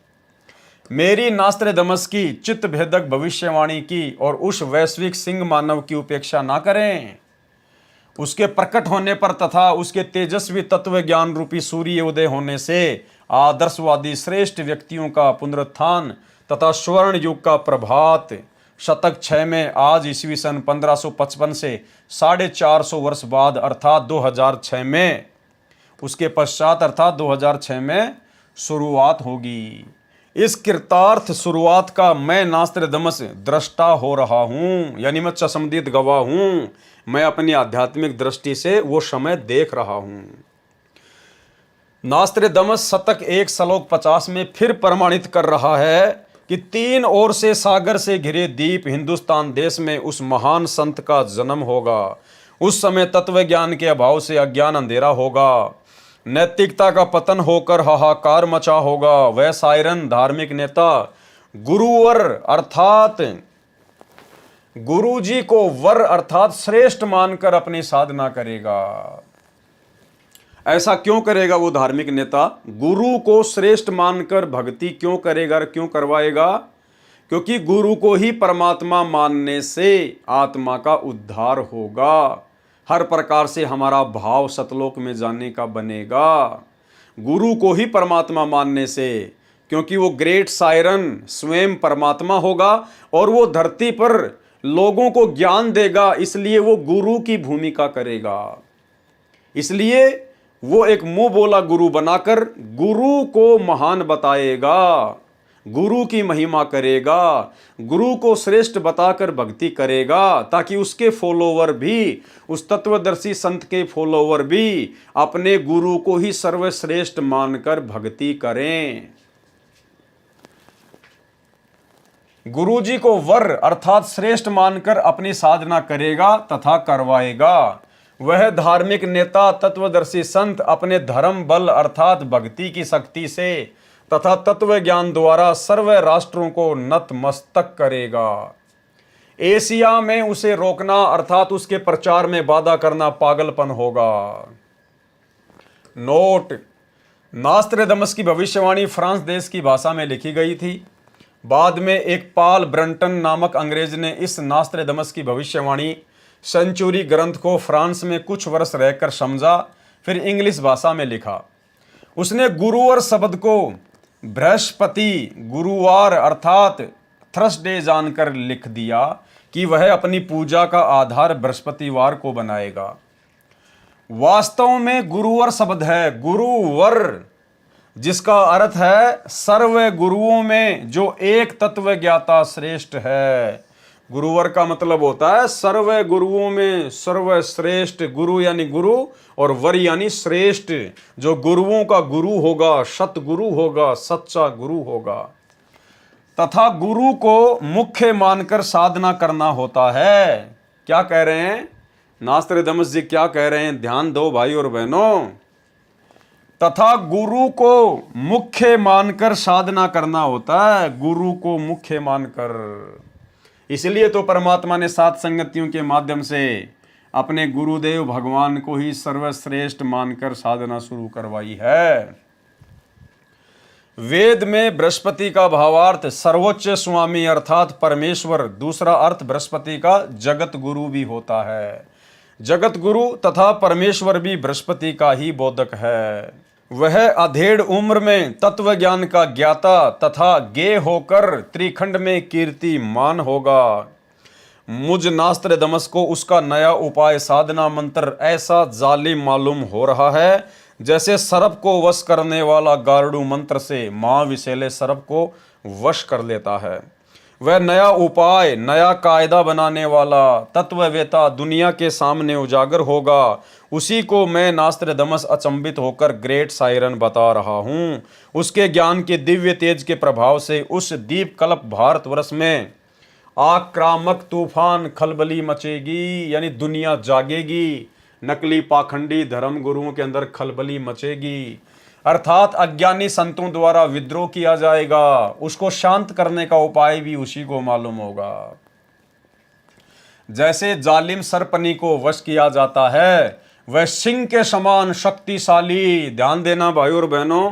मेरी नास्त्रदमस की चित्त भेदक भविष्यवाणी की और उस वैश्विक सिंह मानव की उपेक्षा ना करें। उसके प्रकट होने पर तथा उसके तेजस्वी तत्व ज्ञान रूपी सूर्य उदय होने से आदर्शवादी श्रेष्ठ व्यक्तियों का पुनरुत्थान तथा स्वर्ण युग का प्रभात, शतक 6 में आज ईस्वी सन 1555 से 450 वर्ष बाद अर्थात 2006 में, उसके पश्चात अर्थात 2006 में शुरुआत होगी। इस कृतार्थ शुरुआत का मैं नास्त्रदमस दृष्टा हो रहा हूँ, यानी मैं चश्मदीद गवाह हूँ। मैं अपनी आध्यात्मिक दृष्टि से वो समय देख रहा हूँ। नास्त्रदमस शतक 1 श्लोक 50 में फिर प्रमाणित कर रहा है कि 3 ओर से सागर से घिरे द्वीप हिंदुस्तान देश में उस महान संत का जन्म होगा। उस समय तत्व ज्ञान के अभाव से अज्ञान अंधेरा होगा, नैतिकता का पतन होकर हाहाकार मचा होगा। वह सायरन धार्मिक नेता गुरुवर अर्थात गुरु जी को वर अर्थात श्रेष्ठ मानकर अपनी साधना करेगा। ऐसा क्यों करेगा वो धार्मिक नेता? गुरु को श्रेष्ठ मानकर भक्ति क्यों करेगा, क्यों करवाएगा? क्योंकि गुरु को ही परमात्मा मानने से आत्मा का उद्धार होगा, हर प्रकार से हमारा भाव सतलोक में जाने का बनेगा। गुरु को ही परमात्मा मानने से, क्योंकि वो ग्रेट सायरन स्वयं परमात्मा होगा और वो धरती पर लोगों को ज्ञान देगा, इसलिए वो गुरु की भूमिका करेगा। इसलिए वो एक मुंह बोला गुरु बनाकर गुरु को महान बताएगा, गुरु की महिमा करेगा, गुरु को श्रेष्ठ बताकर भक्ति करेगा, ताकि उसके फॉलोवर भी, उस तत्वदर्शी संत के फॉलोवर भी अपने गुरु को ही सर्वश्रेष्ठ मानकर भक्ति करें। गुरु जी को वर अर्थात श्रेष्ठ मानकर अपनी साधना करेगा तथा करवाएगा। वह धार्मिक नेता तत्वदर्शी संत अपने धर्म बल अर्थात भक्ति की शक्ति से तथा तत्व ज्ञान द्वारा सर्व राष्ट्रों को नतमस्तक करेगा। एशिया में उसे रोकना अर्थात उसके प्रचार में बाधा करना पागलपन होगा। नोट: नास्त्रदमस की भविष्यवाणी फ्रांस देश की भाषा में लिखी गई थी। बाद में एक पॉल ब्रंटन नामक अंग्रेज ने इस नास्त्रदमस की भविष्यवाणी सेंचुरी ग्रंथ को फ्रांस में कुछ वर्ष रहकर समझा, फिर इंग्लिश भाषा में लिखा। उसने गुरुवार शब्द को बृहस्पति गुरुवार अर्थात थर्सडे जानकर लिख दिया, कि वह अपनी पूजा का आधार बृहस्पतिवार को बनाएगा। वास्तव में गुरुवर शब्द है गुरुवर, जिसका अर्थ है सर्व गुरुओं में जो एक तत्व ज्ञाता श्रेष्ठ है। गुरुवर का मतलब होता है सर्व गुरुओं में सर्वश्रेष्ठ। गुरु यानी गुरु और वर यानी श्रेष्ठ, जो गुरुओं का गुरु होगा, सतगुरु होगा, सच्चा गुरु होगा। तथा गुरु को मुख्य मानकर साधना करना होता है। क्या कह रहे हैं नास्त्रदामस जी, क्या कह रहे हैं? ध्यान दो भाई और बहनों। तथा गुरु को मुख्य मानकर साधना करना होता है, गुरु को मुख्य मानकर। इसलिए तो परमात्मा ने सात संगतियों के माध्यम से अपने गुरुदेव भगवान को ही सर्वश्रेष्ठ मानकर साधना शुरू करवाई है। वेद में बृहस्पति का भावार्थ सर्वोच्च स्वामी अर्थात परमेश्वर, दूसरा अर्थ बृहस्पति का जगत गुरु भी होता है। जगत गुरु तथा परमेश्वर भी बृहस्पति का ही बोधक है। वह अधेड़ उम्र में तत्व ज्ञान का ज्ञाता तथा ज्ञेय होकर त्रिखंड में कीर्तिमान होगा। मुझ नास्त्रदामस को उसका नया उपाय साधना मंत्र ऐसा जालिम मालूम हो रहा है जैसे सर्प को वश करने वाला गारुड़ मंत्र से महाविशैले सर्प को वश कर लेता है। वह नया उपाय, नया कायदा बनाने वाला तत्ववेता दुनिया के सामने उजागर होगा। उसी को मैं नास्त्रदामस अचंभित होकर ग्रेट साइरन बता रहा हूँ। उसके ज्ञान के दिव्य तेज के प्रभाव से उस दीप कल्प भारतवर्ष में आक्रामक तूफान खलबली मचेगी, यानी दुनिया जागेगी। नकली पाखंडी धर्म गुरुओं के अंदर खलबली मचेगी, अर्थात अज्ञानी संतों द्वारा विद्रोह किया जाएगा। उसको शांत करने का उपाय भी उसी को मालूम होगा। जैसे जालिम सरपनी को वश किया जाता है, वह सिंह के समान शक्तिशाली। ध्यान देना भाई और बहनों,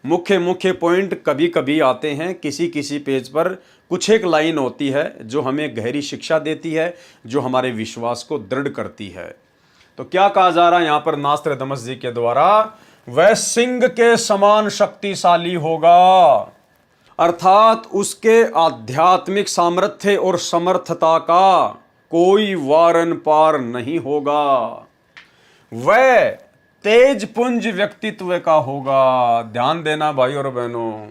मुख्य मुख्य पॉइंट कभी कभी आते हैं, किसी किसी पेज पर कुछ एक लाइन होती है जो हमें गहरी शिक्षा देती है, जो हमारे विश्वास को दृढ़ करती है। तो क्या कहा जा रहा है यहाँ पर नास्त्रदामस जी के द्वारा? वह सिंह के समान शक्तिशाली होगा, अर्थात उसके आध्यात्मिक सामर्थ्य और समर्थता का कोई वारन पार नहीं होगा। वह तेज पुंज व्यक्तित्व का होगा। ध्यान देना भाई और बहनों,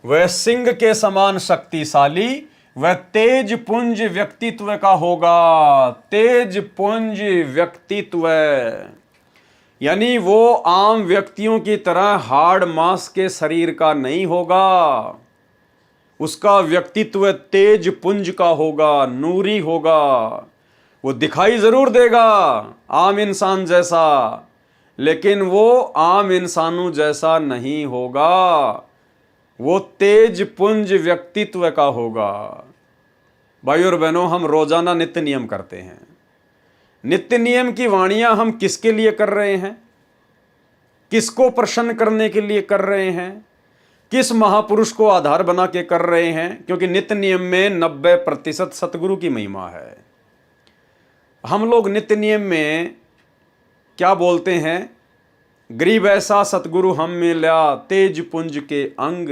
वह सिंह के समान शक्तिशाली, वह तेज पुंज व्यक्तित्व का होगा। तेज पुंज व्यक्तित्व यानी वो आम व्यक्तियों की तरह हाड़ मांस के शरीर का नहीं होगा। उसका व्यक्तित्व तेज पुंज का होगा, नूरी होगा। वो दिखाई जरूर देगा आम इंसान जैसा, लेकिन वो आम इंसानों जैसा नहीं होगा। वो तेज पुंज व्यक्तित्व का होगा। भाई और बहनों, हम रोजाना नित्य नियम करते हैं। नित्य नियम की वाणियां हम किसके लिए कर रहे हैं? किसको प्रसन्न करने के लिए कर रहे हैं? किस महापुरुष को आधार बना के कर रहे हैं? क्योंकि नित्य नियम में 90% सतगुरु की महिमा है। हम लोग नित्य नियम में क्या बोलते हैं? गरीब ऐसा सतगुरु हम मिला तेज पुंज के अंग,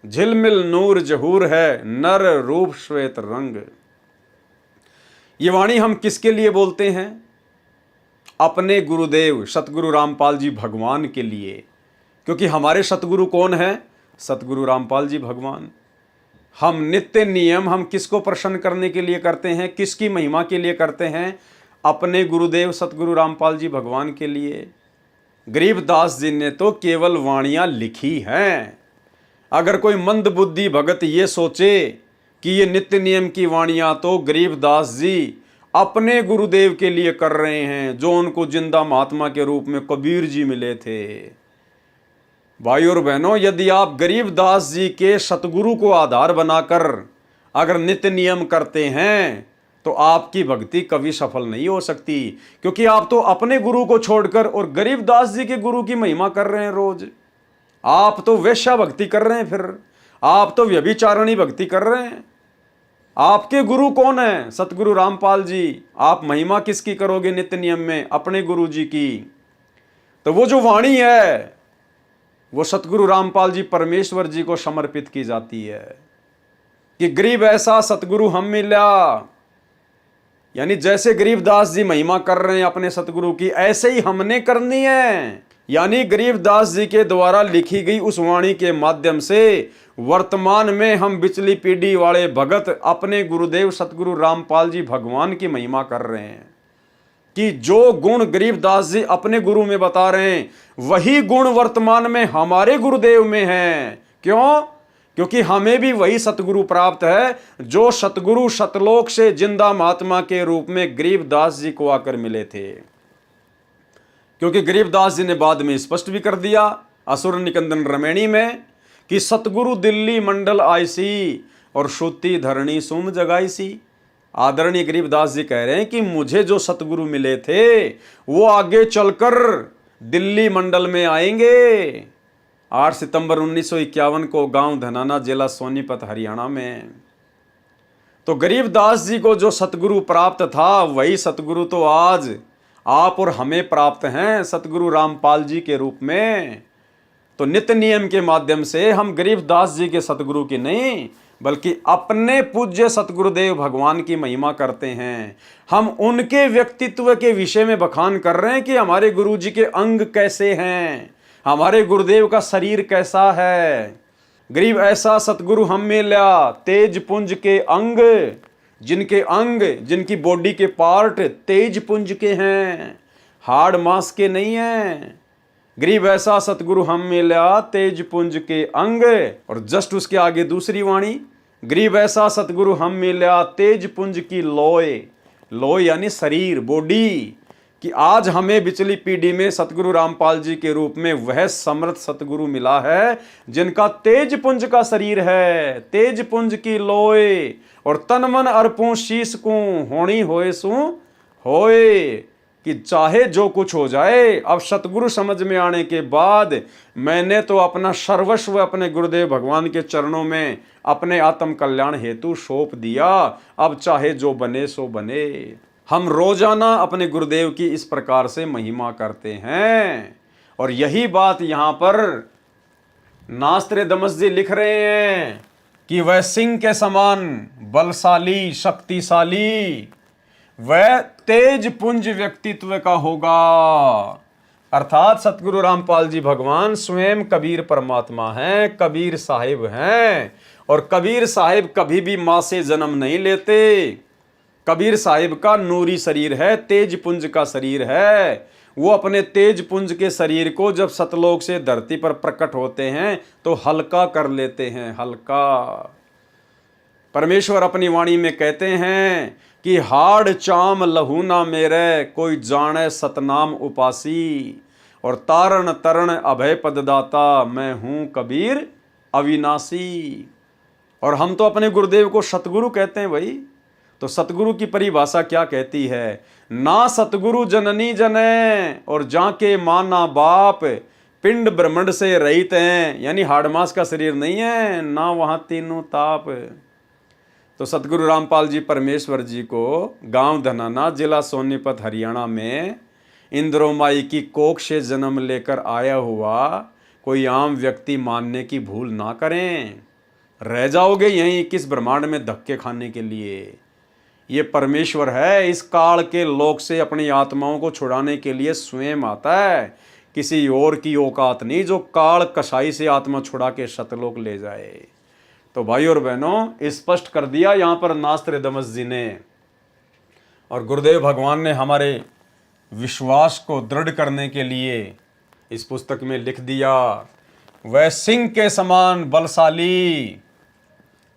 झिलमिल नूर जहूर है नर रूप श्वेत रंग। ये वाणी हम किसके लिए बोलते हैं? अपने गुरुदेव सतगुरु रामपाल जी भगवान के लिए। क्योंकि हमारे सतगुरु कौन है? सतगुरु रामपाल जी भगवान। हम नित्य नियम हम किसको प्रसन्न करने के लिए करते हैं? किसकी महिमा के लिए करते हैं? अपने गुरुदेव सतगुरु रामपाल जी भगवान के लिए। गरीबदास जी ने तो केवल वाणियां लिखी हैं। अगर कोई मंद बुद्धि भगत ये सोचे कि ये नित्य नियम की वाणियां तो गरीबदास जी अपने गुरुदेव के लिए कर रहे हैं, जो उनको जिंदा महात्मा के रूप में कबीर जी मिले थे। भाई और बहनों, यदि आप गरीबदास जी के सतगुरु को आधार बनाकर अगर नित्य नियम करते हैं तो आपकी भक्ति कभी सफल नहीं हो सकती। क्योंकि आप तो अपने गुरु को छोड़कर और गरीबदास जी के गुरु की महिमा कर रहे हैं रोज। आप तो वेश्या भक्ति कर रहे हैं, फिर आप तो व्यभिचारिणी भक्ति कर रहे हैं। आपके गुरु कौन है? सतगुरु रामपाल जी। आप महिमा किसकी करोगे नित्य नियम में? अपने गुरु जी की। तो वो जो वाणी है वो सतगुरु रामपाल जी परमेश्वर जी को समर्पित की जाती है। कि गरीब ऐसा सतगुरु हम मिला, यानी जैसे गरीबदास जी महिमा कर रहे हैं अपने सतगुरु की, ऐसे ही हमने करनी है। यानी गरीबदास जी के द्वारा लिखी गई उस वाणी के माध्यम से वर्तमान में हम बिचली पीढ़ी वाले भगत अपने गुरुदेव सतगुरु रामपाल जी भगवान की महिमा कर रहे हैं कि जो गुण गरीबदास जी अपने गुरु में बता रहे हैं, वही गुण वर्तमान में हमारे गुरुदेव में हैं। क्यों? क्योंकि हमें भी वही सतगुरु प्राप्त है जो सतगुरु सतलोक से जिंदा महात्मा के रूप में गरीबदास जी को आकर मिले थे। क्योंकि गरीबदास जी ने बाद में स्पष्ट भी कर दिया असुर निकंदन रमैणी में कि सतगुरु दिल्ली मंडल आईसी और श्रुति धरणी सुम जगाईसी। आदरणीय गरीबदास जी कह रहे हैं कि मुझे जो सतगुरु मिले थे वो आगे चलकर दिल्ली मंडल में आएंगे। 8 सितंबर 1951 को गांव धनाना, जिला सोनीपत, हरियाणा में। तो गरीबदास जी को जो सतगुरु प्राप्त था वही सतगुरु तो आज आप और हमें प्राप्त हैं सतगुरु रामपाल जी के रूप में। तो नित्य नियम के माध्यम से हम गरीबदास जी के सतगुरु की नहीं बल्कि अपने पूज्य सतगुरुदेव भगवान की महिमा करते हैं। हम उनके व्यक्तित्व के विषय में बखान कर रहे हैं कि हमारे गुरु जी के अंग कैसे हैं, हमारे गुरुदेव का शरीर कैसा है। गरीब ऐसा सतगुरु हम मिला, तेज पुंज के अंग, जिनकी बॉडी के पार्ट तेज पुंज के हैं, हार्ड मांस के नहीं हैं। गरीब ऐसा सतगुरु हम मिला, तेज पुंज के अंग। और जस्ट उसके आगे दूसरी वाणी, गरीब ऐसा सतगुरु हम मिला, तेज पुंज की लोय। लोय यानी शरीर, बॉडी। कि आज हमें बिचली पीढ़ी में सतगुरु रामपाल जी के रूप में वह समर्थ सतगुरु मिला है जिनका तेज पुंज का शरीर है, तेज पुंज की लोय। और तन मन अर्पूं शीस को, होनी होए सु होए। कि चाहे जो कुछ हो जाए, अब सतगुरु समझ में आने के बाद मैंने तो अपना सर्वस्व अपने गुरुदेव भगवान के चरणों में अपने आत्म कल्याण हेतु सौंप दिया। अब चाहे जो बने सो बने। हम रोजाना अपने गुरुदेव की इस प्रकार से महिमा करते हैं। और यही बात यहाँ पर नास्त्रेदमस जी लिख रहे हैं कि वह सिंह के समान बलशाली, शक्तिशाली, वह तेज पुंज व्यक्तित्व का होगा। अर्थात सतगुरु रामपाल जी भगवान स्वयं कबीर परमात्मा हैं, कबीर साहिब हैं। और कबीर साहिब कभी भी मां से जन्म नहीं लेते। कबीर साहिब का नूरी शरीर है, तेज पुंज का शरीर है। वो अपने तेज पुंज के शरीर को जब सतलोक से धरती पर प्रकट होते हैं तो हल्का कर लेते हैं, हल्का। परमेश्वर अपनी वाणी में कहते हैं कि हाड़ चाम लहू ना मेरे, कोई जाने सतनाम उपासी। और तारण तरण अभय पददाता, मैं हूं कबीर अविनाशी। और हम तो अपने गुरुदेव को सतगुरु कहते हैं भाई। तो सतगुरु की परिभाषा क्या कहती है? ना सतगुरु जननी जने, और जाके मां ना बाप, पिंड ब्रह्मंड से रहित हैं। यानी हाड़मास का शरीर नहीं है, ना वहां तीनों ताप। तो सतगुरु रामपाल जी परमेश्वर जी को गांव धनाना, जिला सोनीपत, हरियाणा में इंद्रोमाई की कोख से जन्म लेकर आया हुआ कोई आम व्यक्ति मानने की भूल ना करें। रह जाओगे यहीं किस ब्रह्मांड में धक्के खाने के लिए। ये परमेश्वर है, इस काल के लोक से अपनी आत्माओं को छुड़ाने के लिए स्वयं आता है। किसी और की औकात नहीं जो काल कसाई से आत्मा छुड़ा के सतलोक ले जाए। तो भाई और बहनों, स्पष्ट कर दिया यहाँ पर नास्त्रेदमस जी ने। और गुरुदेव भगवान ने हमारे विश्वास को दृढ़ करने के लिए इस पुस्तक में लिख दिया, वह सिंह के समान बलशाली,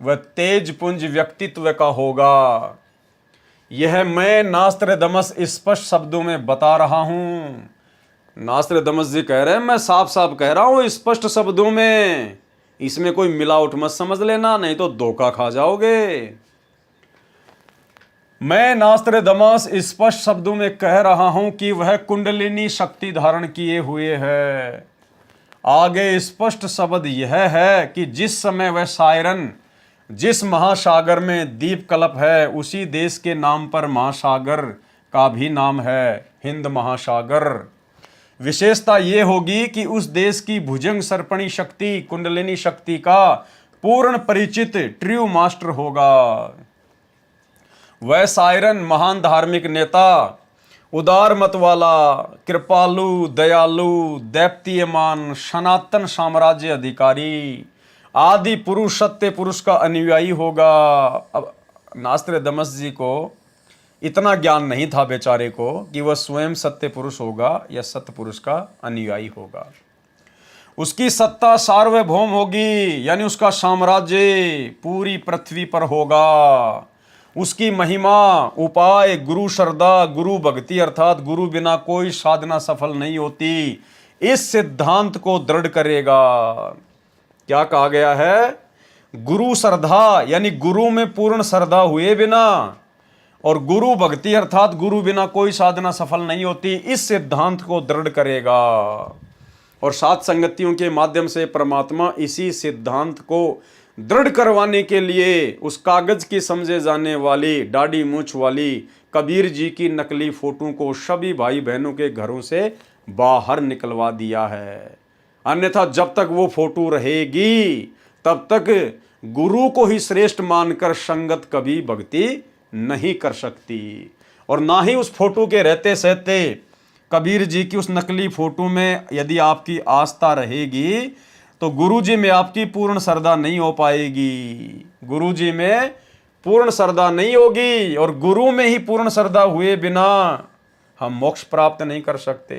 वह तेज पुंज व्यक्तित्व का होगा। यह मैं नास्त्रेदमस स्पष्ट शब्दों में बता रहा हूं। नास्त्रेदमस जी कह रहे हैं, मैं साफ साफ कह रहा हूं स्पष्ट शब्दों में, इसमें कोई मिलावट मत समझ लेना, नहीं तो धोखा खा जाओगे। मैं नास्त्रेदमस स्पष्ट शब्दों में कह रहा हूं कि वह कुंडलिनी शक्ति धारण किए हुए है। आगे स्पष्ट शब्द यह है कि जिस समय वह सायरन, जिस महासागर में दीप कल्प है, उसी देश के नाम पर महासागर का भी नाम है, हिंद महासागर। विशेषता ये होगी कि उस देश की भुजंग सर्पणी शक्ति, कुंडलिनी शक्ति का पूर्ण परिचित ट्रू मास्टर होगा। वह सायरन महान धार्मिक नेता, उदार मत वाला, कृपालु, दयालु, दैप्तियमान, सनातन साम्राज्य अधिकारी, आदि पुरुष, सत्य पुरुष का अनुयायी होगा। अब नास्त्रदामस जी को इतना ज्ञान नहीं था बेचारे को कि वह स्वयं सत्य पुरुष होगा या सत्य पुरुष का अनुयायी होगा। उसकी सत्ता सार्वभौम होगी, यानी उसका साम्राज्य पूरी पृथ्वी पर होगा। उसकी महिमा, उपाय, गुरु श्रद्धा, गुरु भक्ति अर्थात गुरु बिना कोई साधना सफल नहीं होती, इस सिद्धांत को दृढ़ करेगा। क्या कहा गया है? गुरु श्रद्धा, यानी गुरु में पूर्ण श्रद्धा हुए बिना, और गुरु भक्ति अर्थात गुरु बिना कोई साधना सफल नहीं होती, इस सिद्धांत को दृढ़ करेगा। और सात संगतियों के माध्यम से परमात्मा इसी सिद्धांत को दृढ़ करवाने के लिए उस कागज की समझे जाने वाली दाढ़ी मूछ वाली कबीर जी की नकली फोटो को सभी भाई बहनों के घरों से बाहर निकलवा दिया है। अन्यथा जब तक वो फोटो रहेगी तब तक गुरु को ही श्रेष्ठ मानकर संगत कभी भक्ति नहीं कर सकती। और ना ही उस फोटो के रहते सहते कबीर जी की उस नकली फोटो में यदि आपकी आस्था रहेगी तो गुरु जी में आपकी पूर्ण श्रद्धा नहीं हो पाएगी। गुरु जी में पूर्ण श्रद्धा नहीं होगी, और गुरु में ही पूर्ण श्रद्धा हुए बिना हम मोक्ष प्राप्त नहीं कर सकते।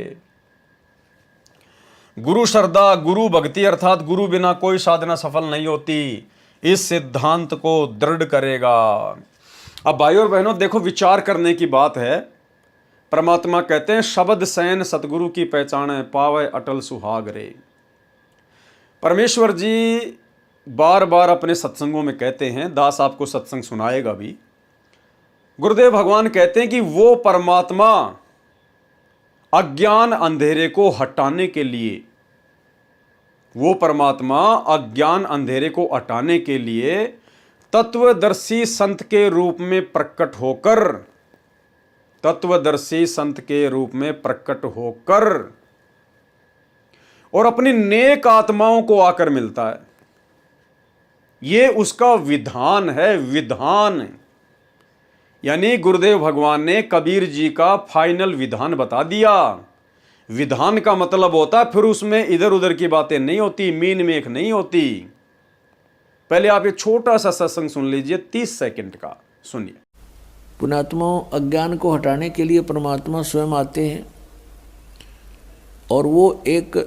गुरु श्रद्धा, गुरु भक्ति अर्थात गुरु बिना कोई साधना सफल नहीं होती, इस सिद्धांत को दृढ़ करेगा। अब भाइयों और बहनों देखो, विचार करने की बात है। परमात्मा कहते हैं शब्द सैन सतगुरु की पहचान है, पावे अटल सुहाग रे। परमेश्वर जी बार बार अपने सत्संगों में कहते हैं, दास आपको सत्संग सुनाएगा भी। गुरुदेव भगवान कहते हैं कि वो परमात्मा अज्ञान अंधेरे को हटाने के लिए, वो परमात्मा अज्ञान अंधेरे को हटाने के लिए तत्वदर्शी संत के रूप में प्रकट होकर, तत्वदर्शी संत के रूप में प्रकट होकर और अपनी नेक आत्माओं को आकर मिलता है। ये उसका विधान है, विधान। यानी गुरुदेव भगवान ने कबीर जी का फाइनल विधान बता दिया। विधान का मतलब होता है फिर उसमें इधर उधर की बातें नहीं होती, मीन मेख नहीं होती। पहले आप ये छोटा सा सत्संग सुन लीजिए, 30 सेकंड का सुनिए। पुण्यात्माओं, अज्ञान को हटाने के लिए परमात्मा स्वयं आते हैं और वो एक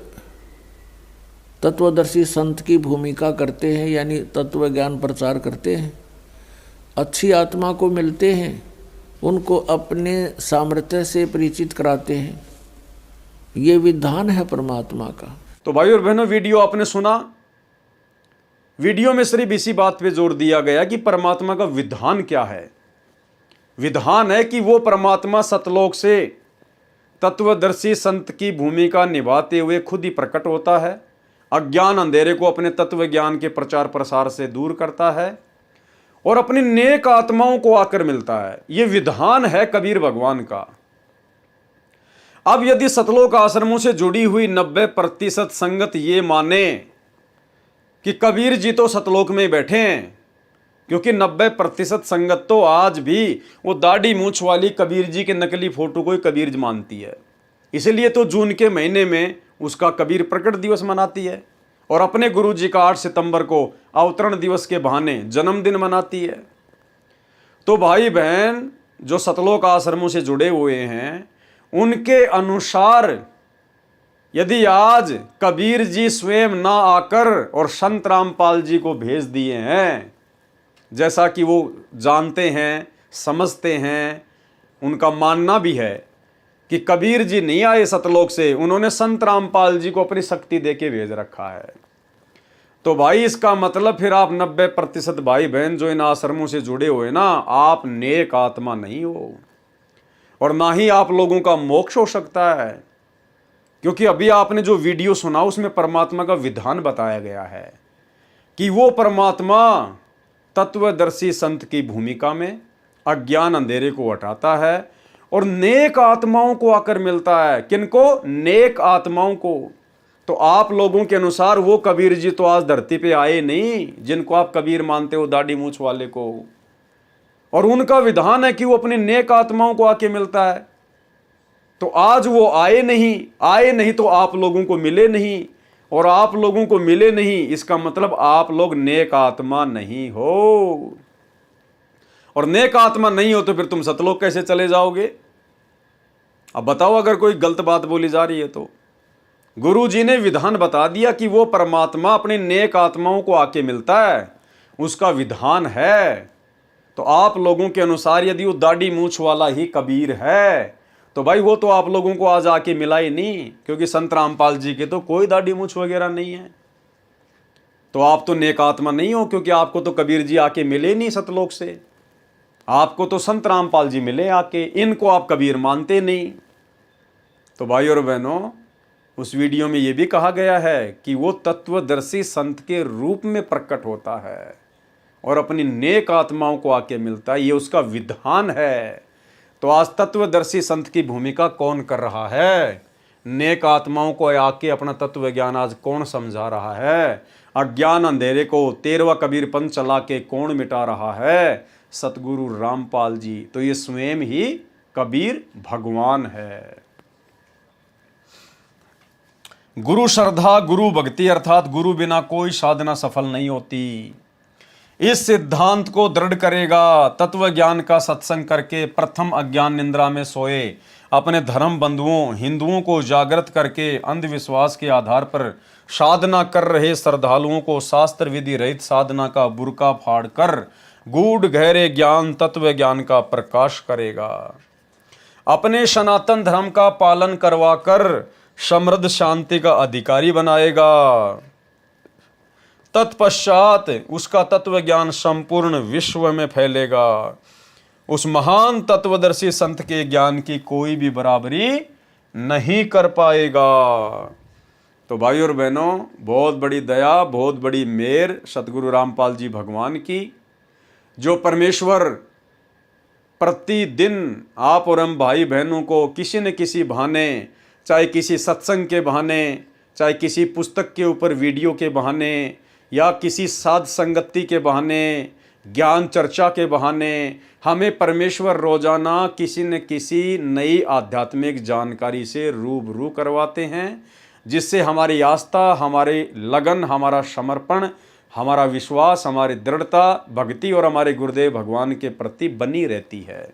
तत्वदर्शी संत की भूमिका करते हैं, यानी तत्व ज्ञान प्रचार करते हैं। अच्छी आत्मा को मिलते हैं, उनको अपने सामर्थ्य से परिचित कराते हैं। ये विधान है परमात्मा का। तो भाई और बहनों, वीडियो आपने सुना। वीडियो में सिर्फ इसी बात पे जोर दिया गया कि परमात्मा का विधान क्या है। विधान है कि वो परमात्मा सतलोक से तत्वदर्शी संत की भूमिका निभाते हुए खुद ही प्रकट होता है, अज्ञान अंधेरे को अपने तत्व ज्ञान के प्रचार प्रसार से दूर करता है और अपनी नेक आत्माओं को आकर मिलता है। ये विधान है कबीर भगवान का। अब यदि सतलोक आश्रमों से जुड़ी हुई 90% संगत ये माने कि कबीर जी तो सतलोक में बैठे हैं, क्योंकि 90% संगत तो आज भी वो दाढ़ी मूछ वाली कबीर जी के नकली फोटो को ही कबीर जी मानती है। इसलिए तो जून के महीने में उसका कबीर प्रकट दिवस मनाती है और अपने गुरु जी का 8 सितंबर को अवतरण दिवस के बहाने जन्मदिन मनाती है। तो भाई बहन जो सतलोक आश्रमों से जुड़े हुए हैं, उनके अनुसार यदि आज कबीर जी स्वयं ना आकर और संत रामपाल जी को भेज दिए हैं, जैसा कि वो जानते हैं, समझते हैं, उनका मानना भी है कि कबीर जी नहीं आए सतलोक से, उन्होंने संत रामपाल जी को अपनी शक्ति देके भेज रखा है। तो भाई इसका मतलब फिर आप 90% भाई बहन जो इन आश्रमों से जुड़े हुए ना, आप नेक आत्मा नहीं हो और ना ही आप लोगों का मोक्ष हो सकता है। क्योंकि अभी आपने जो वीडियो सुना उसमें परमात्मा का विधान बताया गया है कि वो परमात्मा तत्वदर्शी संत की भूमिका में अज्ञान अंधेरे को हटाता है और नेक आत्माओं को आकर मिलता है। किनको? नेक आत्माओं को। तो आप लोगों के अनुसार वो कबीर जी तो आज धरती पे आए नहीं जिनको आप कबीर मानते हो, दाढ़ी मूछ वाले को। और उनका विधान है कि वो अपनी नेक आत्माओं को आके मिलता है। तो आज वो आए नहीं तो आप लोगों को मिले नहीं, और आप लोगों को मिले नहीं इसका मतलब आप लोग नेक आत्मा नहीं हो। और नेक आत्मा नहीं हो तो फिर तुम सतलोक कैसे चले जाओगे? अब बताओ, अगर कोई गलत बात बोली जा रही है तो। गुरु जी ने विधान बता दिया कि वो परमात्मा अपने नेक आत्माओं को आके मिलता है, उसका विधान है। तो आप लोगों के अनुसार यदि वो दाढ़ी मूछ वाला ही कबीर है तो भाई वो तो आप लोगों को आज आके मिला ही नहीं, क्योंकि संत रामपाल जी के तो कोई दाढ़ी मूछ वगैरह नहीं है। तो आप तो नेक आत्मा नहीं हो, क्योंकि आपको तो कबीर जी आके मिले नहीं सतलोक से। आपको तो संत रामपाल जी मिले आके, इनको आप कबीर मानते नहीं। तो भाई और बहनों, उस वीडियो में यह भी कहा गया है कि वो तत्वदर्शी संत के रूप में प्रकट होता है और अपनी नेक आत्माओं को आके मिलता है, ये उसका विधान है। तो आज तत्वदर्शी संत की भूमिका कौन कर रहा है? नेक आत्माओं को आके अपना तत्व ज्ञान आज कौन समझा रहा है? अज्ञान अंधेरे को 13वां कबीर पंथ चला के कौन मिटा रहा है? सतगुरु रामपाल जी। तो ये स्वयं ही कबीर भगवान है। गुरु श्रद्धा, गुरु भक्ति अर्थात गुरु बिना कोई साधना सफल नहीं होती। इस सिद्धांत को दृढ़ करेगा तत्व ज्ञान का सत्संग करके प्रथम अज्ञान निंद्रा में सोए अपने धर्म बंधुओं हिंदुओं को जागृत करके अंधविश्वास के आधार पर साधना कर रहे श्रद्धालुओं को शास्त्र विधि रहित साधना का बुर्का फाड़ कर गूढ़ गहरे ज्ञान तत्व ज्ञान का प्रकाश करेगा। अपने सनातन धर्म का पालन करवा कर समृद्ध शांति का अधिकारी बनाएगा। तत्पश्चात उसका तत्व ज्ञान संपूर्ण विश्व में फैलेगा। उस महान तत्वदर्शी संत के ज्ञान की कोई भी बराबरी नहीं कर पाएगा। तो भाई और बहनों, बहुत बड़ी दया, बहुत बड़ी मेहर सतगुरु रामपाल जी भगवान की, जो परमेश्वर प्रतिदिन आप और हम भाई बहनों को किसी न किसी बहाने, चाहे किसी सत्संग के बहाने, चाहे किसी पुस्तक के ऊपर वीडियो के बहाने, या किसी साध संगति के बहाने, ज्ञान चर्चा के बहाने, हमें परमेश्वर रोजाना किसी न किसी नई आध्यात्मिक जानकारी से रूबरू करवाते हैं, जिससे हमारी आस्था, हमारे लगन, हमारा समर्पण, हमारा विश्वास, हमारी दृढ़ता, भक्ति और हमारे गुरुदेव भगवान के प्रति बनी रहती है।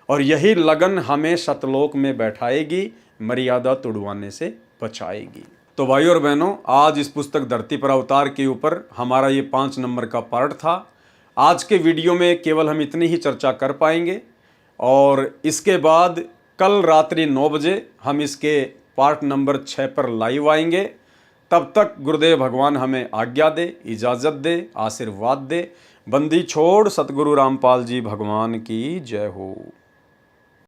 और यही लगन हमें सतलोक में बैठाएगी, मर्यादा तुड़वाने से बचाएगी। तो भाई और बहनों, आज इस पुस्तक धरती पर अवतार के ऊपर हमारा ये 5 नंबर का पार्ट था। आज के वीडियो में केवल हम इतनी ही चर्चा कर पाएंगे, और इसके बाद कल रात्रि 9 बजे हम इसके पार्ट नंबर 6 पर लाइव आएंगे। तब तक गुरुदेव भगवान हमें आज्ञा दे, इजाज़त दे, आशीर्वाद दे। बंदी छोड़ सतगुरु रामपाल जी भगवान की जय हो।